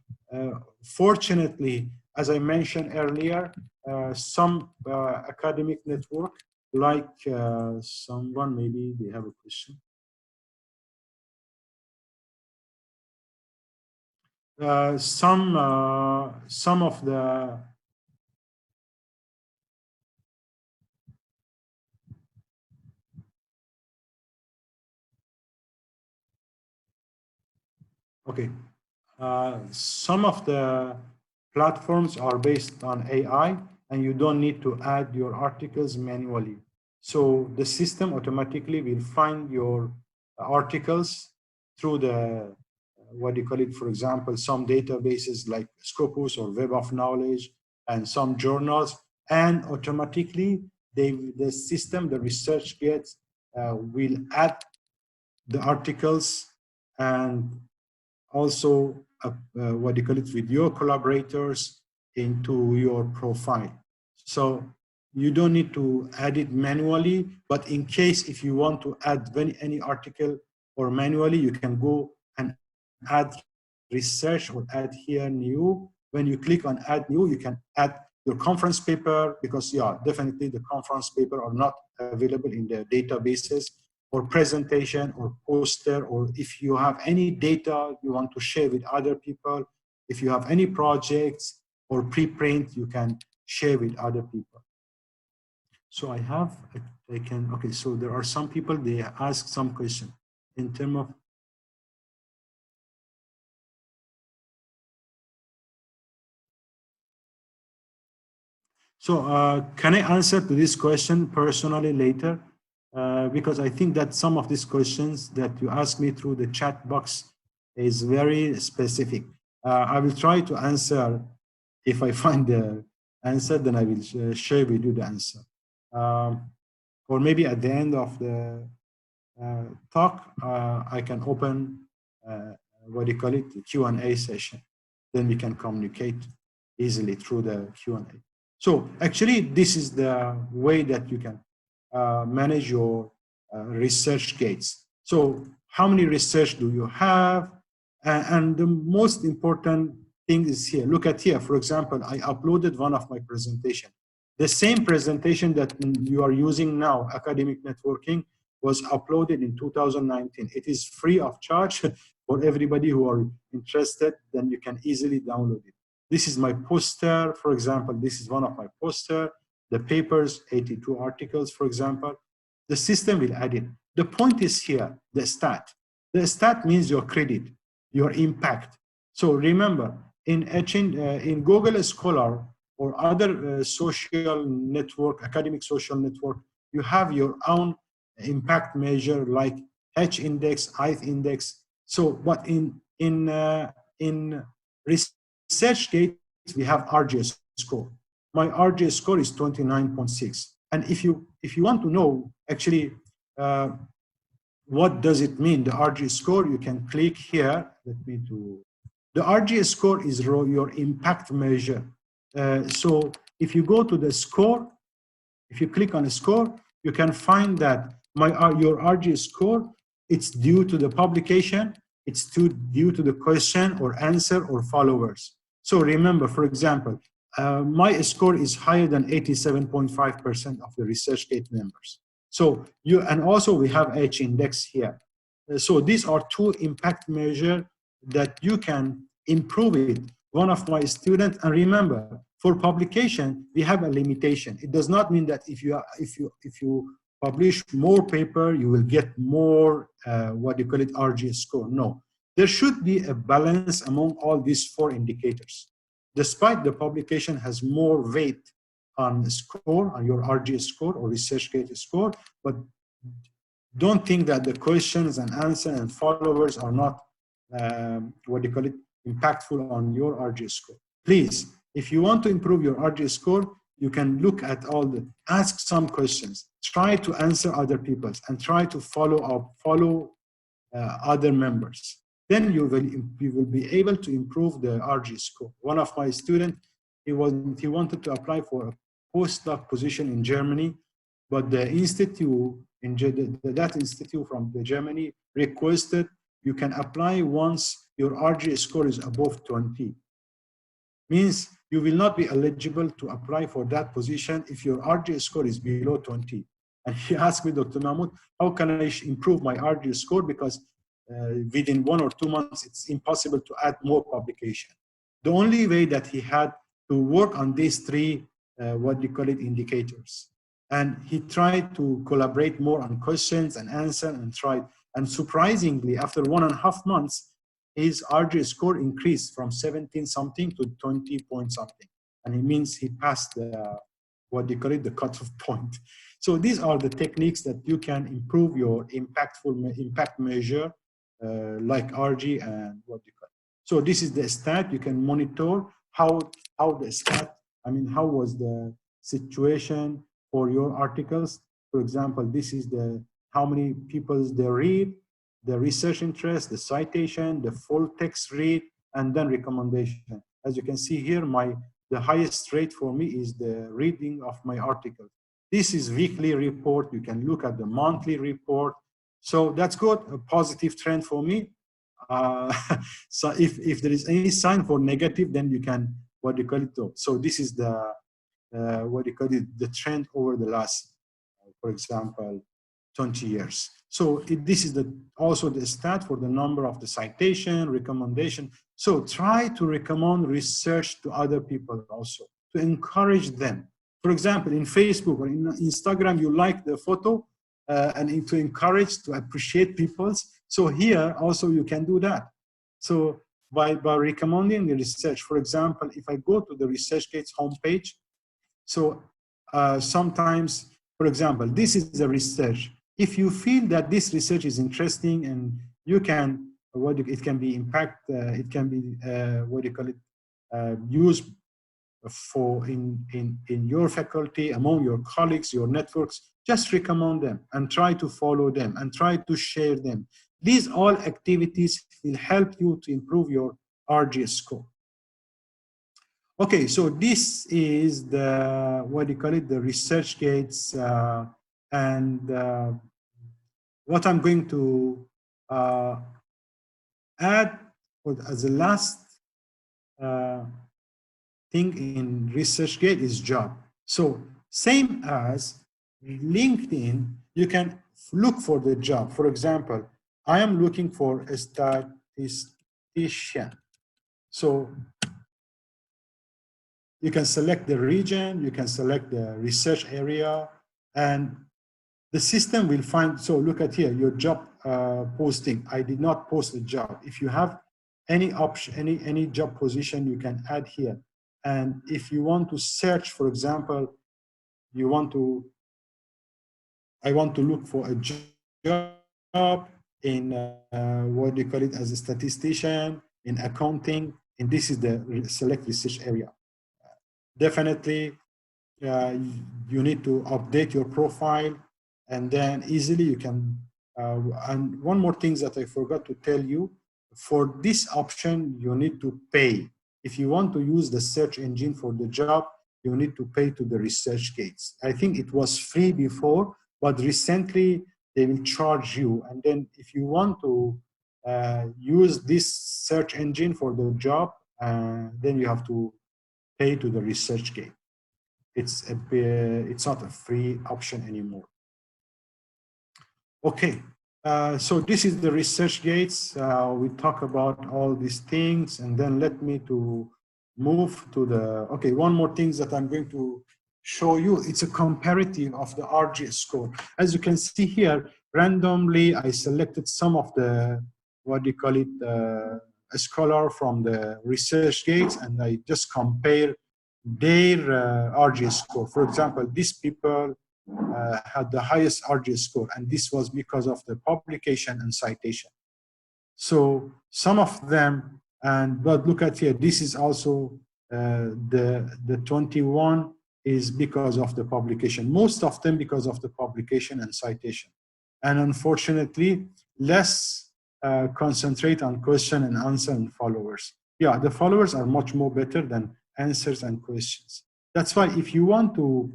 Fortunately, as I mentioned earlier, some academic network, like someone, maybe they have a question. Some of the okay, some of the platforms are based on AI, and you don't need to add your articles manually. So the system automatically will find your articles through the, what do you call it, for example, some databases like Scopus or Web of Knowledge, and some journals, and automatically the system, the research gets, will add the articles, and also what do you call it, with your collaborators into your profile. So you don't need to add it manually, but in case if you want to add any article or manually, you can go and add research or add here new. When you click on add new, you can add your conference paper, because yeah, definitely the conference paper are not available in the databases, or presentation or poster, or if you have any data you want to share with other people, if you have any projects or preprint, you can share with other people. So okay, so there are some people, they ask some question in terms of, so can I answer to this question personally later? Because I think that some of these questions that you ask me through the chat box is very specific. I will try to answer. If I find the answer, then I will share with you the answer. Or maybe at the end of the talk, I can open, what do you call it, the Q&A session. Then we can communicate easily through the Q&A. So actually, this is the way that you can manage your research gates. So how many research do you have? And the most important thing is here. Look at here. For example, I uploaded one of my presentation. The same presentation that you are using now, academic networking, was uploaded in 2019. It is free of charge for everybody who are interested. Then you can easily download it. This is my poster, for example. This is one of my poster. The papers, 82 articles, for example. The system will add it. The point is here, the stat. The stat means your credit, your impact. So remember, in Google Scholar or other social network, academic social network, you have your own impact measure like H index, I index, So, but in ResearchGate, we have RGS score. My RGS score is 29.6. And if you want to know actually what does it mean, the RGS score, you can click here. Let me do. The RGS score is your impact measure. So if you go to the score, if you click on the score, you can find that your RGS score, it's due to the publication, it's due to the question or answer or followers. So remember, for example, my score is higher than 87.5% of the ResearchGate members. So and also we have H index here. So these are two impact measures that you can improve it. One of my students, and remember, for publication, we have a limitation. It does not mean that if you publish more paper, you will get more, what do you call it, RGS score. No, there should be a balance among all these four indicators. Despite the publication has more weight on score, on your RGS score or ResearchGate score, but don't think that the questions and answers and followers are not, what do you call it, impactful on your RGS score. Please, if you want to improve your RGS score, you can look at ask some questions, try to answer other people's, and try to follow other members. Then you will be able to improve the RGS score. One of my students, he wanted to apply for a postdoc position in Germany, but the institute, that institute from Germany requested you can apply once your RGS score is above 20. Means you will not be eligible to apply for that position if your RGS score is below 20. And he asked me, Dr. Mahmoud, how can I improve my RGS score? Because within 1 or 2 months, it's impossible to add more publication. The only way that he had to work on these three, what do you call it, indicators. And he tried to collaborate more on questions and answers and tried. And surprisingly, after 1.5 months, his RGS score increased from 17 something to 20 point something. And it means he passed the, what do you call it, the cutoff point. So these are the techniques that you can improve your impact measure, like RG and what do you call it. So this is the stat. You can monitor how the stat, how was the situation for your articles. For example, this is how many people they read, the research interest, the citation, the full text read, and then recommendation. As you can see here, the highest rate for me is the reading of my article. This is weekly report. You can look at the monthly report. So that's good, a positive trend for me. So if there is any sign for negative, then you can, what do you call it? So this is the, what do you call it, the trend over the last, for example, 20 years. So this is also the stat for the number of the citation, recommendation. So try to recommend research to other people also, to encourage them. For example, in Facebook or in Instagram, you like the photo and to encourage, to appreciate people's. So here also you can do that. So by recommending the research, for example, if I go to the ResearchGate's homepage, so sometimes, for example, this is the research. If you feel that this research is interesting and you can, it can be it can be, what do you call it, used for in your faculty, among your colleagues, your networks, just recommend them and try to follow them and try to share them. These all activities will help you to improve your RGS score. Okay, so this is the, what do you call it, the ResearchGate's, and what I'm going to add as the last thing in ResearchGate is job. So same as LinkedIn, you can look for the job. For example, I am looking for a statistician. So you can select the region, you can select the research area, and the system will find. So look at here, your job posting. I did not post a job. If you have any option, any job position, you can add here. And if you want to search, for example, I want to look for a job in what do you call it, as a statistician, in accounting, and this is the select research area. Definitely, you need to update your profile, and then easily you can. And one more thing that I forgot to tell you, for this option, you need to pay. If you want to use the search engine for the job, you need to pay to the research gates. I think it was free before, but recently they will charge you. And then if you want to use this search engine for the job, then you have to pay to the research gate. It's not a free option anymore. Okay, so this is the research gates. We talk about all these things, and then let me to move to the, okay, one more thing that I'm going to show you. It's a comparative of the RG score. As you can see here, randomly I selected some of the, what do you call it, a scholar from the research gates, and I just compare their RG score. For example, these people had the highest RG score, and this was because of the publication and citation. So some of them, but look at here, this is also the 21 is because of the publication. Most of them because of the publication and citation. And unfortunately, less concentrate on question and answer and followers. Yeah, the followers are much more better than answers and questions. That's why if you want to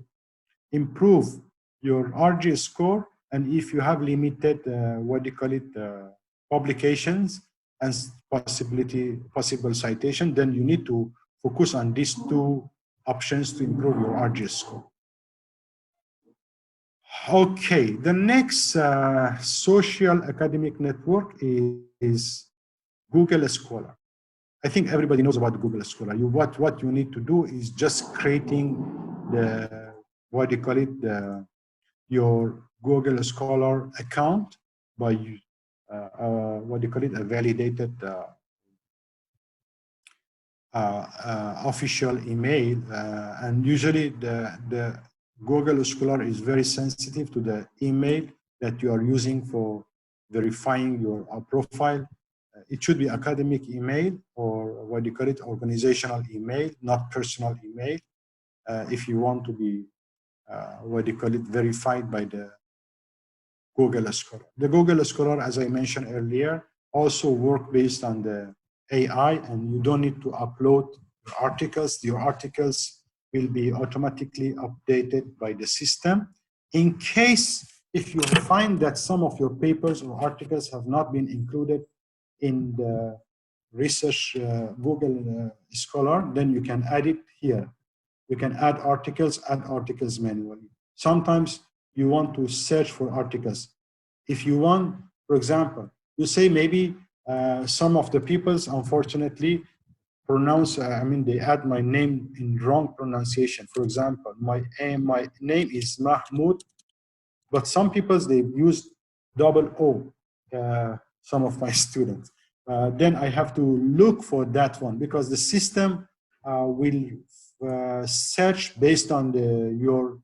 improve your RG score, and if you have limited, what do you call it, publications and possible citation, then you need to focus on these two options to improve your RG score. Okay, the next social academic network is Google Scholar. I think everybody knows about Google Scholar. What you need to do is just creating the, what do you call it, your Google Scholar account by what do you call it, a validated official email, and usually the Google Scholar is very sensitive to the email that you are using for verifying your profile. It should be academic email, or what do you call it, organizational email, not personal email, if you want to be what do you call it, verified by the Google Scholar. The Google Scholar, as I mentioned earlier, also work based on the AI, and you don't need to upload your articles. Your articles will be automatically updated by the system. In case if you find that some of your papers or articles have not been included in the research Google Scholar, then you can add it here. You can add articles manually. Sometimes you want to search for articles. If you want, for example, you say maybe some of the peoples, unfortunately, pronounce, they add my name in wrong pronunciation. For example, my name is Mahmoud, but some people, they use double O, some of my students. Then I have to look for that one, because the system will search based on your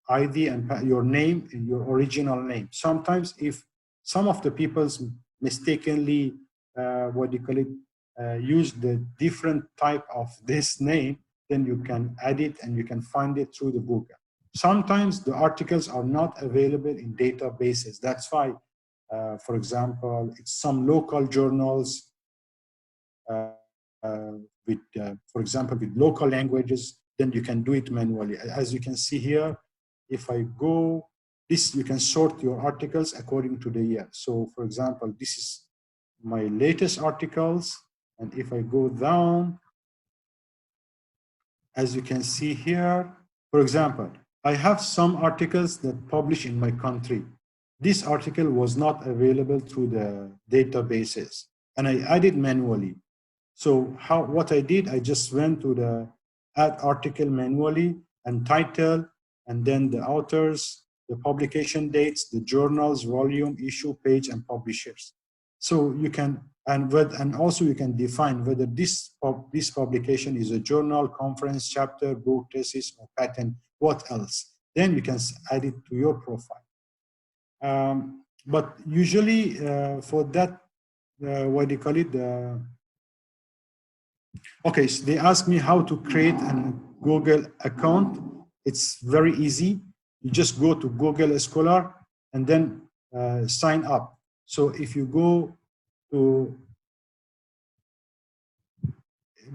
ID and your name and your original name. Sometimes if some of the people's mistakenly, what do you call it, use the different type of this name, then you can add it and you can find it through the Google. Sometimes the articles are not available in databases. That's why, for example, it's some local journals with, for example, with local languages, then you can do it manually. As you can see here, if I go, this, you can sort your articles according to the year. So for example, this is my latest articles. And if I go down, as you can see here, for example, I have some articles that publish in my country. This article was not available through the databases, and I added manually. So what I did, I just went to the add article manually and title, and then the authors, the publication dates, the journals, volume, issue, page, and publishers. So you can, and also you can define whether this publication is a journal, conference, chapter, book, thesis, or patent, what else. Then you can add it to your profile. but usually for that, what do you call it? Okay, so they ask me how to create a Google account. It's very easy. You just go to Google Scholar and then sign up. So if you go to,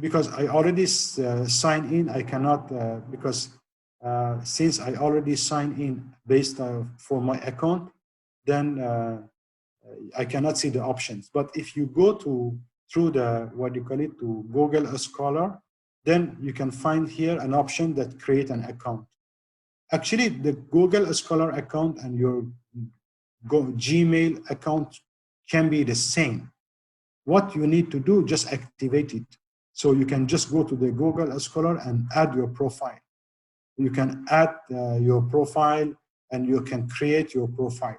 because I already signed in, I cannot, because since I already signed in based for my account, then I cannot see the options. But if you go through the, what do you call it, to Google Scholar, then you can find here an option that create an account. Actually, the Google Scholar account and your Gmail account can be the same. What you need to do, just activate it. So you can just go to the Google Scholar and add your profile. You can add your profile and you can create your profile.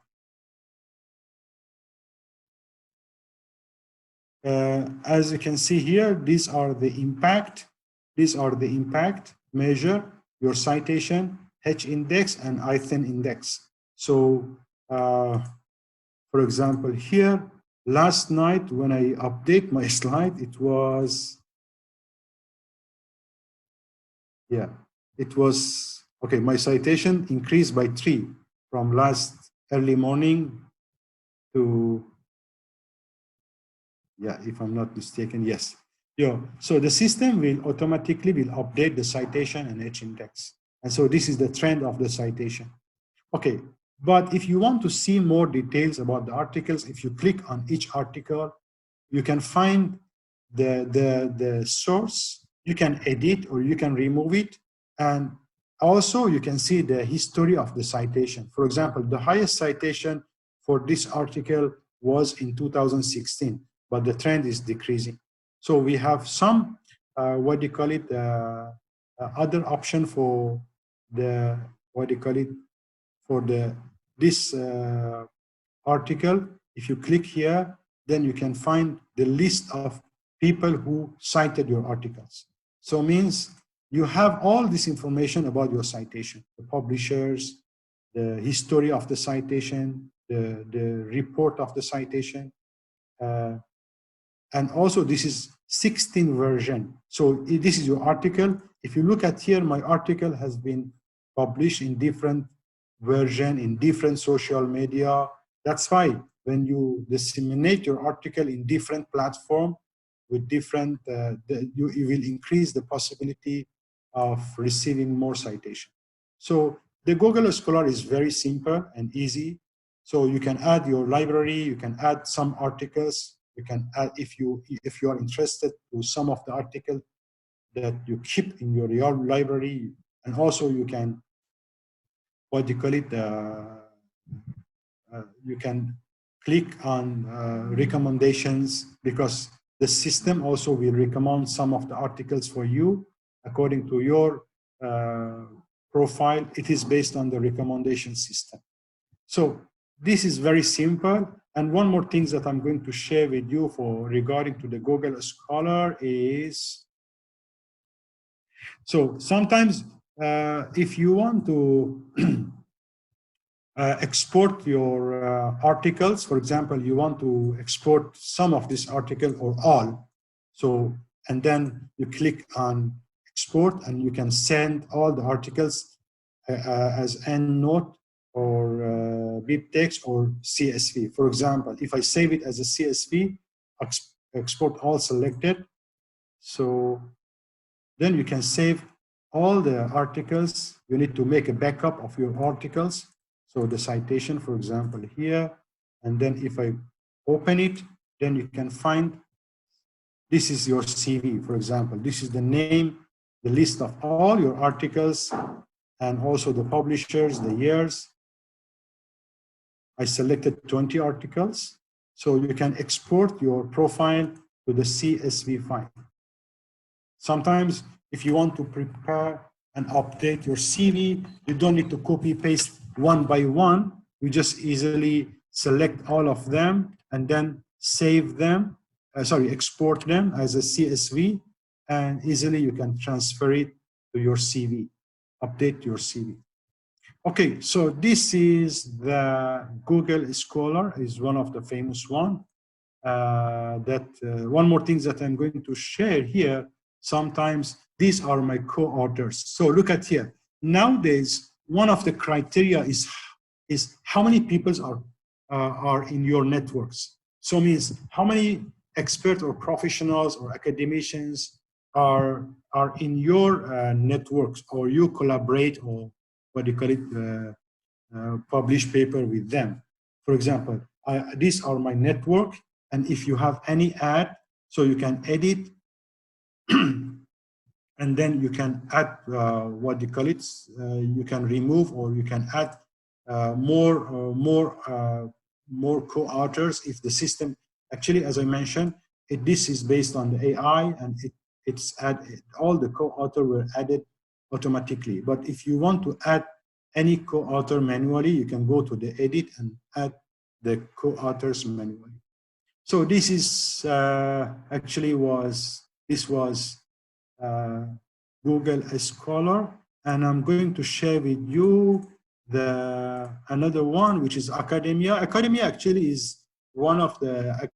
As you can see here, these are the impact. These are the impact measure, your citation, H-index, and ITHN index. So, for example, here, last night when I update my slide, it was, yeah, it was, okay, my citation increased by 3 from last early morning to, yeah, if I'm not mistaken, yes. Yeah, so the system will automatically update the citation and H-index. And so this is the trend of the citation. Okay, but if you want to see more details about the articles, if you click on each article, you can find the source, you can edit or you can remove it. And also you can see the history of the citation. For example, the highest citation for this article was in 2016, but the trend is decreasing. So we have some, what do you call it, other option for the, what do you call it, for this article. If you click here, then you can find the list of people who cited your articles. So means you have all this information about your citation, the publishers, the history of the citation, the report of the citation, and also this is 16 version. So this is your article. If you look at here, my article has been published in different version, in different social media. That's why when you disseminate your article in different platform with different, you will increase the possibility of receiving more citation. So the Google Scholar is very simple and easy. So you can add your library, you can add some articles, you can add, if you are interested to some of the articles that you keep in your library, and also you can, what do you call it, you can click on recommendations, because the system also will recommend some of the articles for you according to your profile. It is based on the recommendation system. So this is very simple. And one more thing that I'm going to share with you for regarding to the Google Scholar is, so sometimes if you want to export your articles, for example, you want to export some of this article or all, so, and then you click on export and you can send all the articles as EndNote or BibTeX or CSV. For example, if I save it as a CSV, export all selected, so then you can save all the articles. You need to make a backup of your articles. So the citation, for example, here, and then if I open it, then you can find, this is your CV, for example. This is the name, the list of all your articles, and also the publishers, the years. I selected 20 articles. So you can export your profile to the CSV file. Sometimes if you want to prepare and update your CV, you don't need to copy paste one by one. You just easily select all of them and then save them, export them as a CSV, and easily you can transfer it to your CV, update your CV. Okay, so this is the Google Scholar, is one of the famous one. One more thing that I'm going to share here, sometimes these are my co-authors. So look at here. Nowadays, one of the criteria is how many people are in your networks. So means how many experts or professionals or academicians are in your networks, or you collaborate, or what do you call it, publish paper with them. For example, these are my network, and if you have any ad, so you can edit and then you can add what do you call it, you can remove or you can add more co-authors if the system, actually, as I mentioned, this is based on the AI, and all the co-author were added automatically. But if you want to add any co-author manually, you can go to the edit and add the co-authors manually. So this is this was Google Scholar, and I'm going to share with you another one, which is Academia. Academia actually is one of the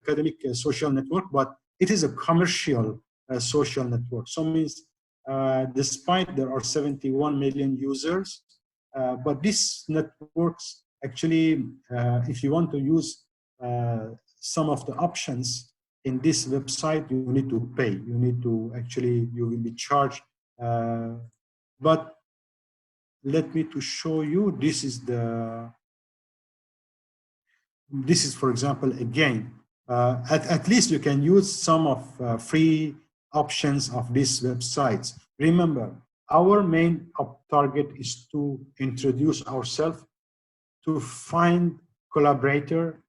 academic social network, but it is a commercial social network. So means despite there are 71 million users, but these networks actually, if you want to use some of the options in this website, you need to pay. You need to you will be charged. But let me to show you. This is for example, again, at least you can use some of free options of these websites. Remember, our main target is to introduce ourselves, to find collaborator,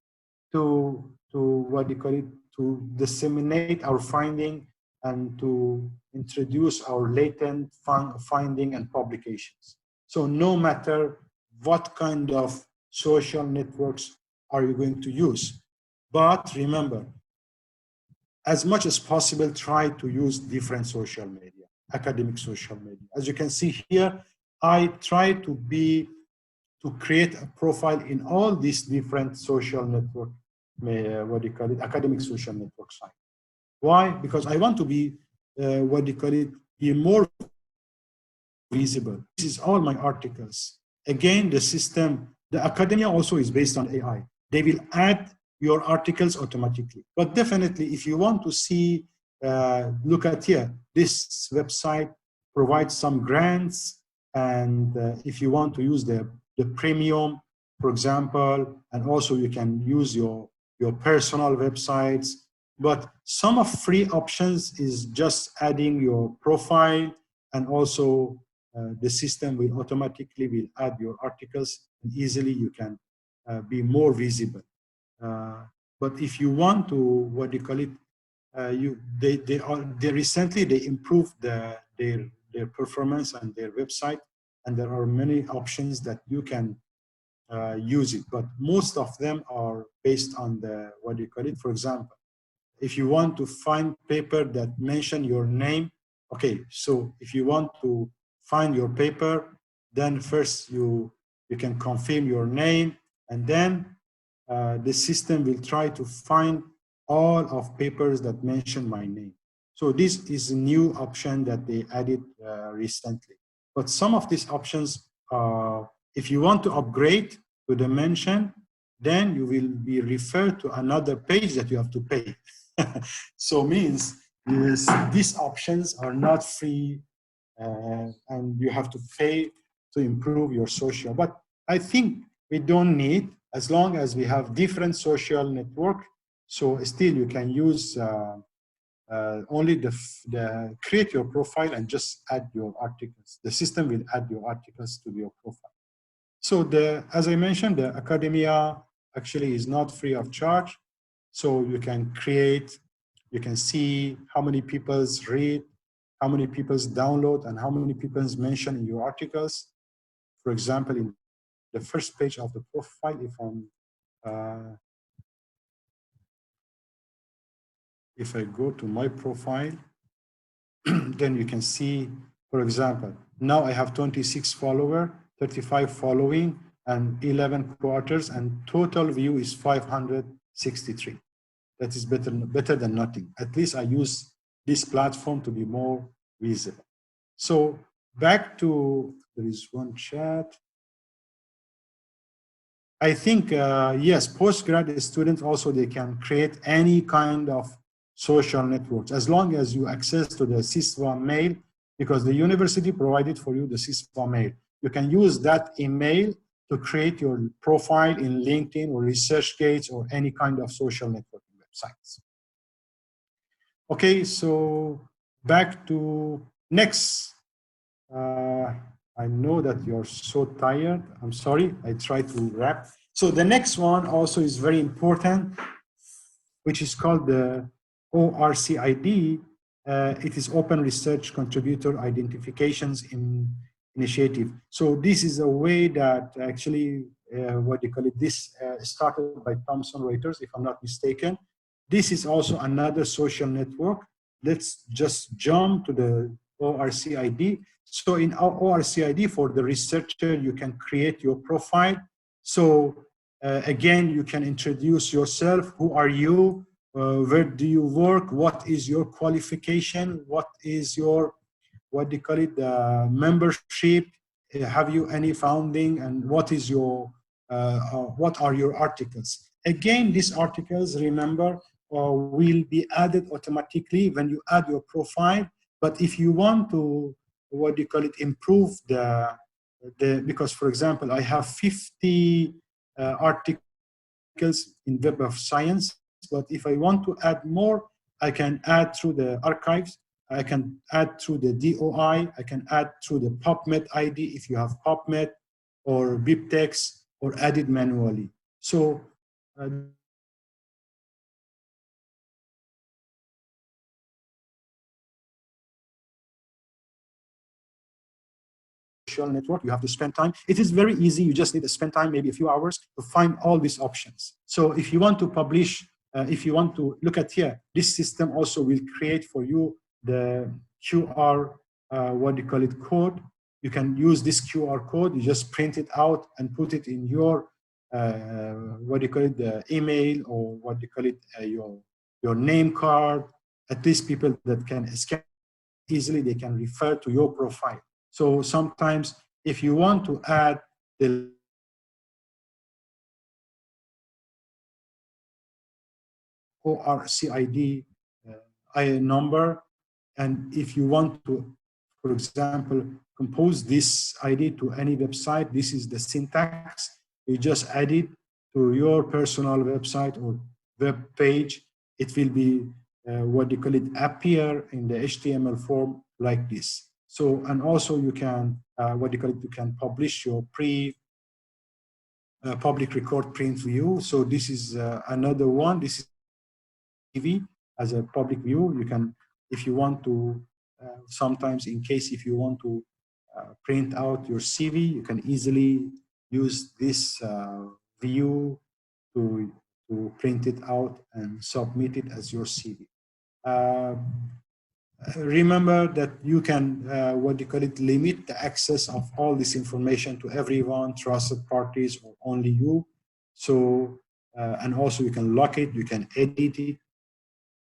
to what do you call it, to disseminate our finding, and to introduce our latent finding and publications. So no matter what kind of social networks are you going to use, but remember, as much as possible, try to use different social media, academic social media. As you can see here, I try to create a profile in all these different social network, what do you call it, academic social network site. Why? Because I want to be, what do you call it, be more visible. This is all my articles. Again, the system, the academia also is based on AI. They will add your articles automatically. But definitely, if you want to see, look at here, this website provides some grants, and if you want to use the premium, for example, and also you can use your personal websites. But some of free options is just adding your profile, and also the system will automatically add your articles, and easily you can be more visible. But if you want to, what do you call it, they recently they improved their performance and their website, and there are many options that you can use it. But most of them are based on the, what do you call it, for example, if you want to find paper that mention your name, okay, so if you want to find your paper, then first you can confirm your name, and then the system will try to find all of papers that mention my name. So this is a new option that they added recently. But some of these options, if you want to upgrade to the mention, then you will be referred to another page that you have to pay. So means these options are not free, and you have to pay to improve your social. But I think we don't need, as long as we have different social network. So still you can use only the create your profile and just add your articles. The system will add your articles to your profile. So as I mentioned, the academia actually is not free of charge. So you can create, you can see how many people read, how many people download, and how many people mention in your articles. For example, in the first page of the profile, if I go to my profile, then you can see, for example, now I have 26 followers, 35 following, and 11 quarters, and total view is 563. That is better than nothing. At least I use this platform to be more visible. So back to, there is one chat. I think, yes, postgraduate students also, they can create any kind of social networks as long as you access to the SISVA mail, because the university provided for you the SISVA mail. You can use that email to create your profile in LinkedIn or ResearchGate or any kind of social networking websites. Okay, so back to next. I know that you're so tired. I'm sorry, I try to wrap. So the next one also is very important, which is called the ORCID. It is Open Research Contributor Identifications Initiative. So this is a way that actually, what you call it, this started by Thomson Reuters, if I'm not mistaken. This is also another social network. Let's just jump to the ORCID. So in our ORCID, for the researcher, you can create your profile. So again, you can introduce yourself. Who are you? Where do you work? What is your qualification? What is your, what do you call it, membership? Have you any founding? And what is your, what are your articles? Again, these articles, remember, will be added automatically when you add your profile. But if you want to, what do you call it, improve the because, for example, I have 50 articles in Web of Science, but if I want to add more, I can add through the archives, I can add through the DOI, I can add through the PubMed ID if you have PubMed or BibTeX, or add it manually. So network, you have to spend time. It is very easy. You just need to spend time, maybe a few hours, to find all these options. So if you want to publish, if you want to look at here, this system also will create for you the QR, what do you call it, code. You can use this QR code. You just print it out and put it in your, what do you call it, the email, or what do you call it, your name card. At least people that can scan easily, they can refer to your profile. So sometimes if you want to add the ORCID number, and if you want to, for example, compose this ID to any website, this is the syntax. You just add it to your personal website or web page. It will be, what do you call it, appear in the HTML form like this. So, and also you can, what do you call it, you can publish your public record print view. So this is another one. This is CV as a public view. You can, if you want to, sometimes in case if you want to print out your CV, you can easily use this view to print it out and submit it as your CV. Remember that you can, what do you call it, limit the access of all this information to everyone, trusted parties, or only you. So, and also you can lock it, you can edit it.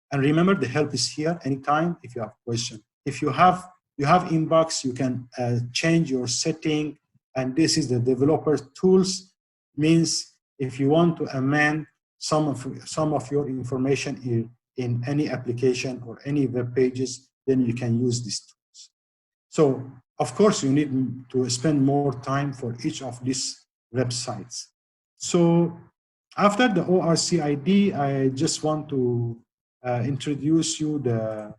And remember, the help is here anytime if you have questions. If you have inbox, you can change your setting. And this is the developer tools, means if you want to amend some of your information in any application or any web pages, then you can use these tools. So, of course, you need to spend more time for each of these websites. So, after the ORCID, I just want to introduce you the,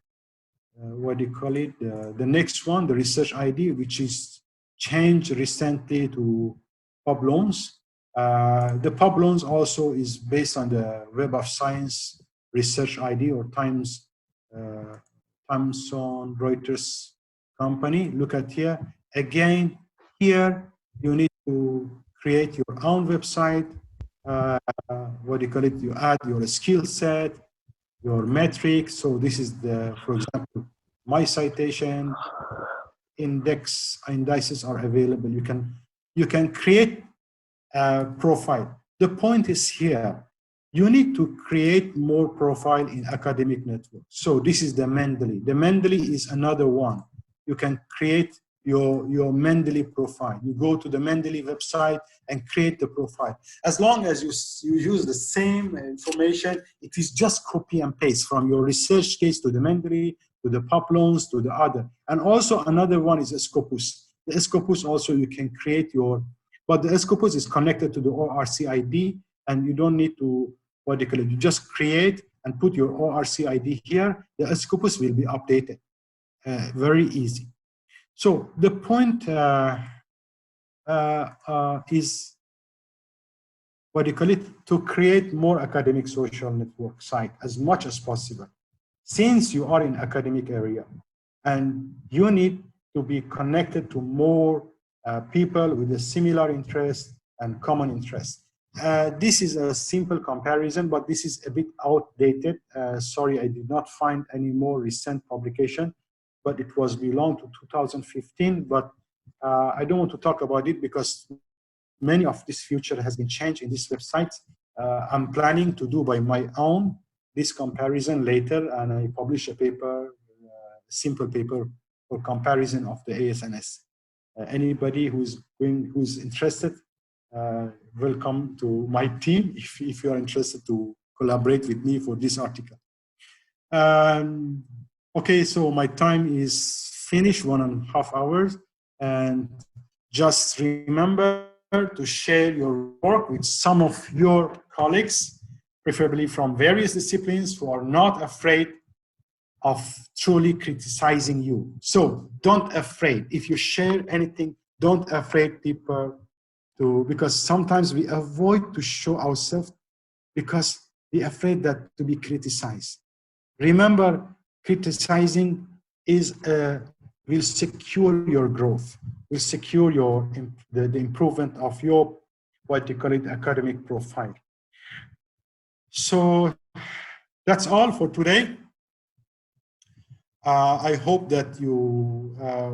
what do you call it, the next one, the research ID, which is changed recently to PubLoans. The PubLoans also is based on the Web of Science Research ID, or Thomson Reuters company. Look at here. Again, here you need to create your own website. What do you call it? You add your skill set, your metrics. So this is the, for example, my citation indices are available. You can you can create a profile. The point is here, you need to create more profile in academic network. So this is the Mendeley. The Mendeley is another one. You can create your Mendeley profile. You go to the Mendeley website and create the profile. As long as you use the same information, it is just copy and paste from your research case to the Mendeley, to the Poplons, to the other. And also another one is Scopus. The Scopus also you can create your, but the Scopus is connected to the ORC ID, and you don't need to, what do you call it? You just create and put your ORC ID here. The Scopus will be updated. Very easy. So the point is, what do you call it? To create more academic social network site as much as possible. Since you are in academic area and you need to be connected to more people with a similar interest and common interest. This is a simple comparison, but this is a bit outdated. Sorry, I did not find any more recent publication, but it was belong to 2015. But I don't want to talk about it because many of this future has been changed in this website. I'm planning to do by my own this comparison later, and I publish a paper, simple paper for comparison of the ASNS. Anybody who's interested, welcome to my team if you are interested to collaborate with me for this article. Okay, so my time is finished, 1.5 hours, and just remember to share your work with some of your colleagues, preferably from various disciplines, who are not afraid of truly criticizing you. So don't afraid. If you share anything, don't afraid people to, because sometimes we avoid to show ourselves because we're afraid that to be criticized. Remember, criticizing is will secure your growth, will secure your the improvement of your, what you call it, academic profile. So that's all for today. I hope that you,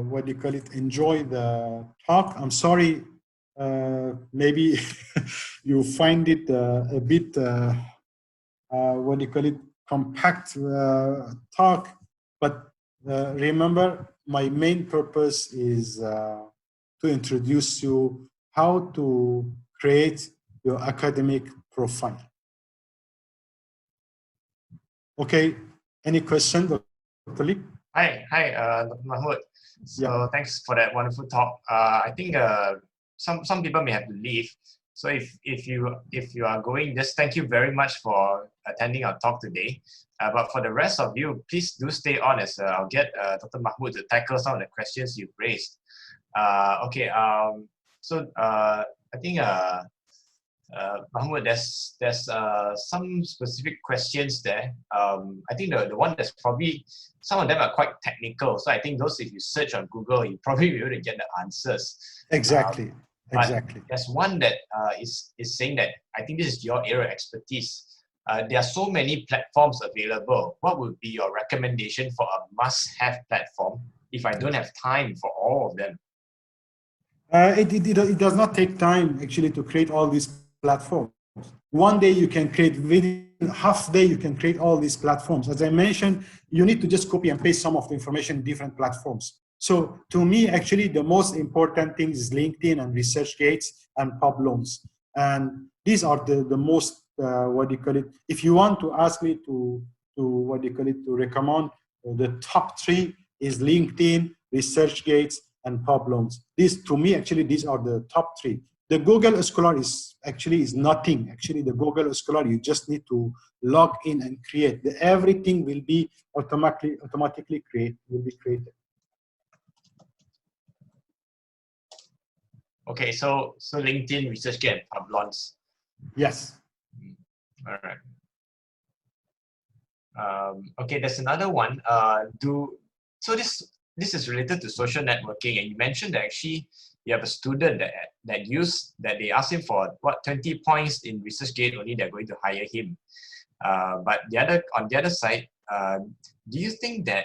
what do you call it, enjoy the talk. I'm sorry, maybe you find it a bit, what do you call it, compact talk, but remember, my main purpose is to introduce you how to create your academic profile. Okay, any questions, Dr. Lee? Hi, Dr. Mahmoud. So thanks for that wonderful talk. I think some people may have to leave. So if you are going, just thank you very much for attending our talk today. But for the rest of you, please do stay on as I'll get Dr. Mahmoud to tackle some of the questions you've raised. Okay. So I think Mahmoud, there's some specific questions there. I think the one that's probably, some of them are quite technical. So I think those, if you search on Google, you probably be able to get the answers. Exactly. Exactly. There's one that is saying that, I think this is your area of expertise. There are so many platforms available. What would be your recommendation for a must-have platform if I don't have time for all of them? It does not take time actually to create all these platforms. One day you can create, within half day you can create all these platforms. As I mentioned, you need to just copy and paste some of the information in different platforms. So to me, actually, the most important thing is LinkedIn and ResearchGates and Poplons. And these are the most, what do you call it? If you want to ask me to what do you call it, to recommend, the top 3 is LinkedIn, ResearchGates, and Poplons. These, to me, actually, these are the top 3. The Google Scholar is nothing. Actually, the Google Scholar, you just need to log in and create. Everything will be automatically created. Okay, so LinkedIn, ResearchGate, and Poplons. Yes. All right. Okay, there's another one. So this is related to social networking, and you mentioned that actually you have a student that they asked him for 20 points in ResearchGate, only they're going to hire him. But on the other side, do you think that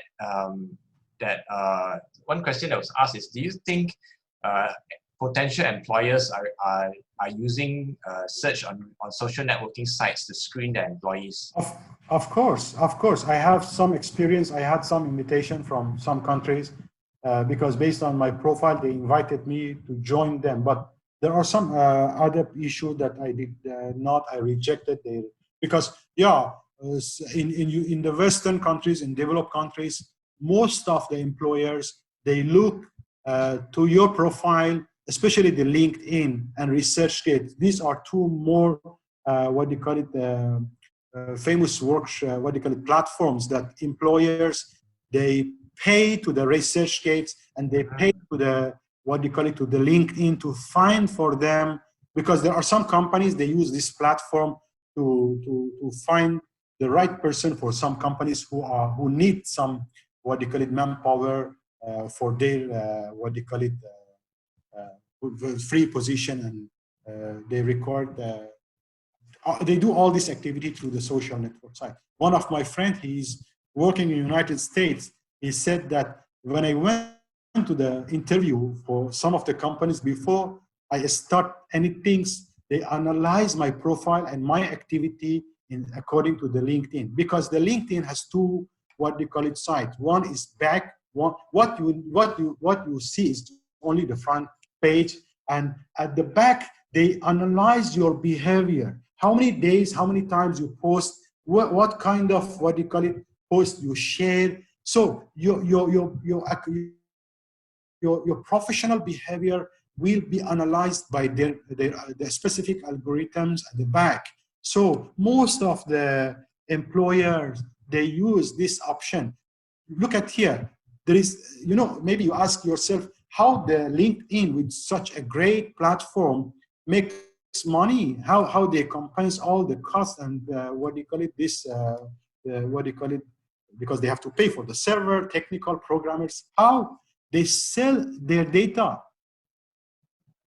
one question that was asked is, do you think potential employers are using search on social networking sites to screen their employees? Of course. I have some experience. I had some invitation from some countries because based on my profile, they invited me to join them. But there are some other issues that I did not. I rejected there because in the Western countries, in developed countries, most of the employers, they look to your profile, especially the LinkedIn and ResearchGate. These are two more famous platforms that employers, they pay to the ResearchGate and they pay to the to the LinkedIn to find for them, because there are some companies, they use this platform to find the right person for some companies who need some manpower for their free position, and they record they do all this activity through the social network site. One of my friends, he's working in the United States. He said that when I went to the interview for some of the companies, before I start anything, they analyze my profile and my activity according to the LinkedIn, because the LinkedIn has two sites. One is back. What you see is only the front page, and at the back they analyze your behavior. How many days, how many times you post, what kind of post you share. So your professional behavior will be analyzed by the specific algorithms at the back. So most of the employers, they use this option. Look at here. There is, maybe you ask yourself how the LinkedIn, with such a great platform, makes money, how they compensate all the costs and because they have to pay for the server, technical programmers, how they sell their data.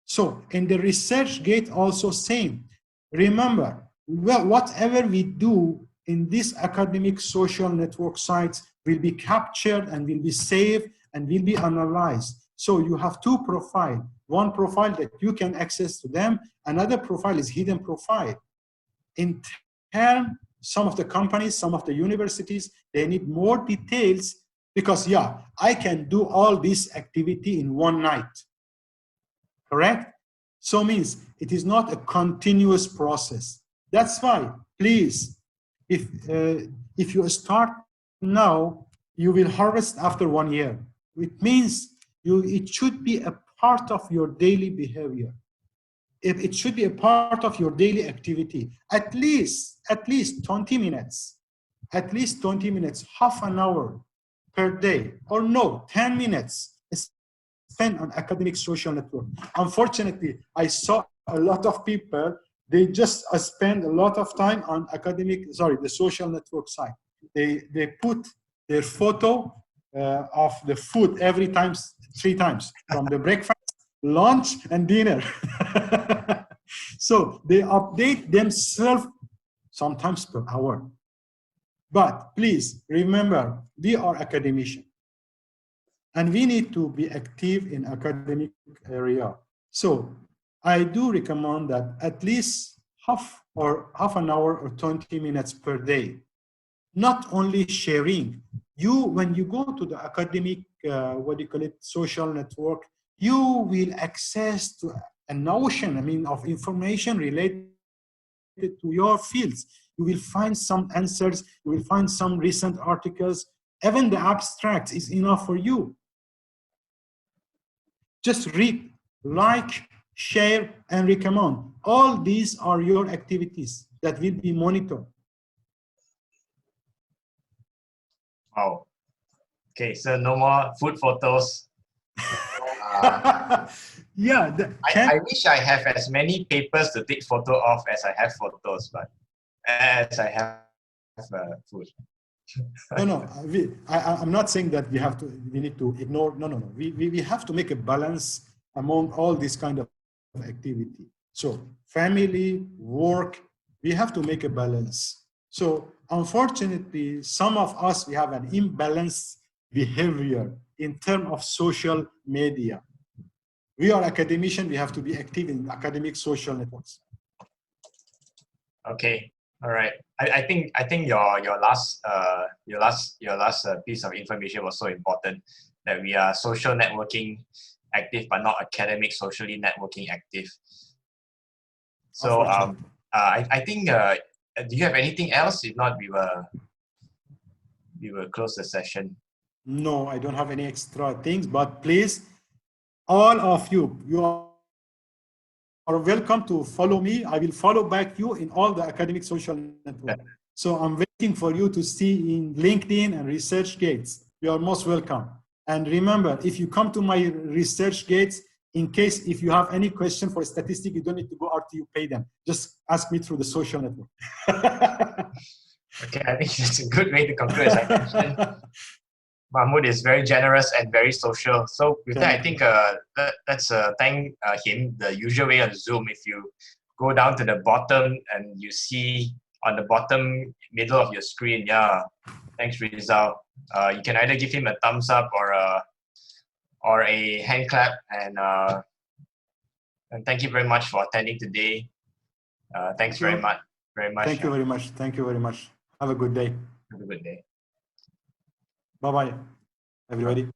So in the ResearchGate also same. Remember, whatever we do in these academic social network sites will be captured and will be saved and will be analyzed. So you have two profiles. One profile that you can access to them, another profile is hidden profile. In turn, some of the companies, some of the universities, they need more details because, I can do all this activity in one night, correct? So means it is not a continuous process. That's why, please, if you start now, you will harvest after 1 year. It means it should be a part of your daily behavior. It should be a part of your daily activity. At least 20 minutes, half an hour per day, or no, 10 minutes spent on academic social network. Unfortunately, I saw a lot of people, they just spend a lot of time on the social network site. They put their photo of the food every time, 3 times, from the breakfast, lunch, and dinner. So they update themselves sometimes per hour. But please remember, we are academicians, and we need to be active in academic area. So I do recommend that at least half an hour or 20 minutes per day. Not only sharing. When you go to the academic, social network, you will access to a notion, of information related to your fields. You will find some answers, you will find some recent articles, even the abstract is enough for you. Just read, like, share, and recommend. All these are your activities that will be monitored. Oh, okay. So no more food photos. I wish I have as many papers to take photo of as I have photos, but as I have food. I'm not saying that we need to ignore. No. We have to make a balance among all this kind of activity. So family, work, we have to make a balance. So unfortunately, some of us, we have an imbalanced behavior in terms of social media. we are academicians. We have to be active in academic social networks. Okay. All right. I think your last piece of information was so important, that we are social networking active, but not academic socially networking active. So I think do you have anything else? If not, we will close the session. No, I don't have any extra things, but please, all of you, you are welcome to follow me. I will follow back you in all the academic social network. So I'm waiting for you to see in LinkedIn and ResearchGates. You are most welcome. And remember, if you come to my ResearchGates, in case if you have any question for a statistic, you don't need to go out to you pay them. Just ask me through the social network. Okay, I think that's a good way to conclude. As I mentioned, Mahmoud is very generous and very social. So with that, I think let's thank him the usual way on Zoom. If you go down to the bottom and you see on the bottom middle of your screen, yeah, thanks Rizal. You can either give him a thumbs up or a hand clap, and thank you very much for attending today. Thanks very much. Thank you very much. Thank you very much. Have a good day. Have a good day. Bye-bye, everybody.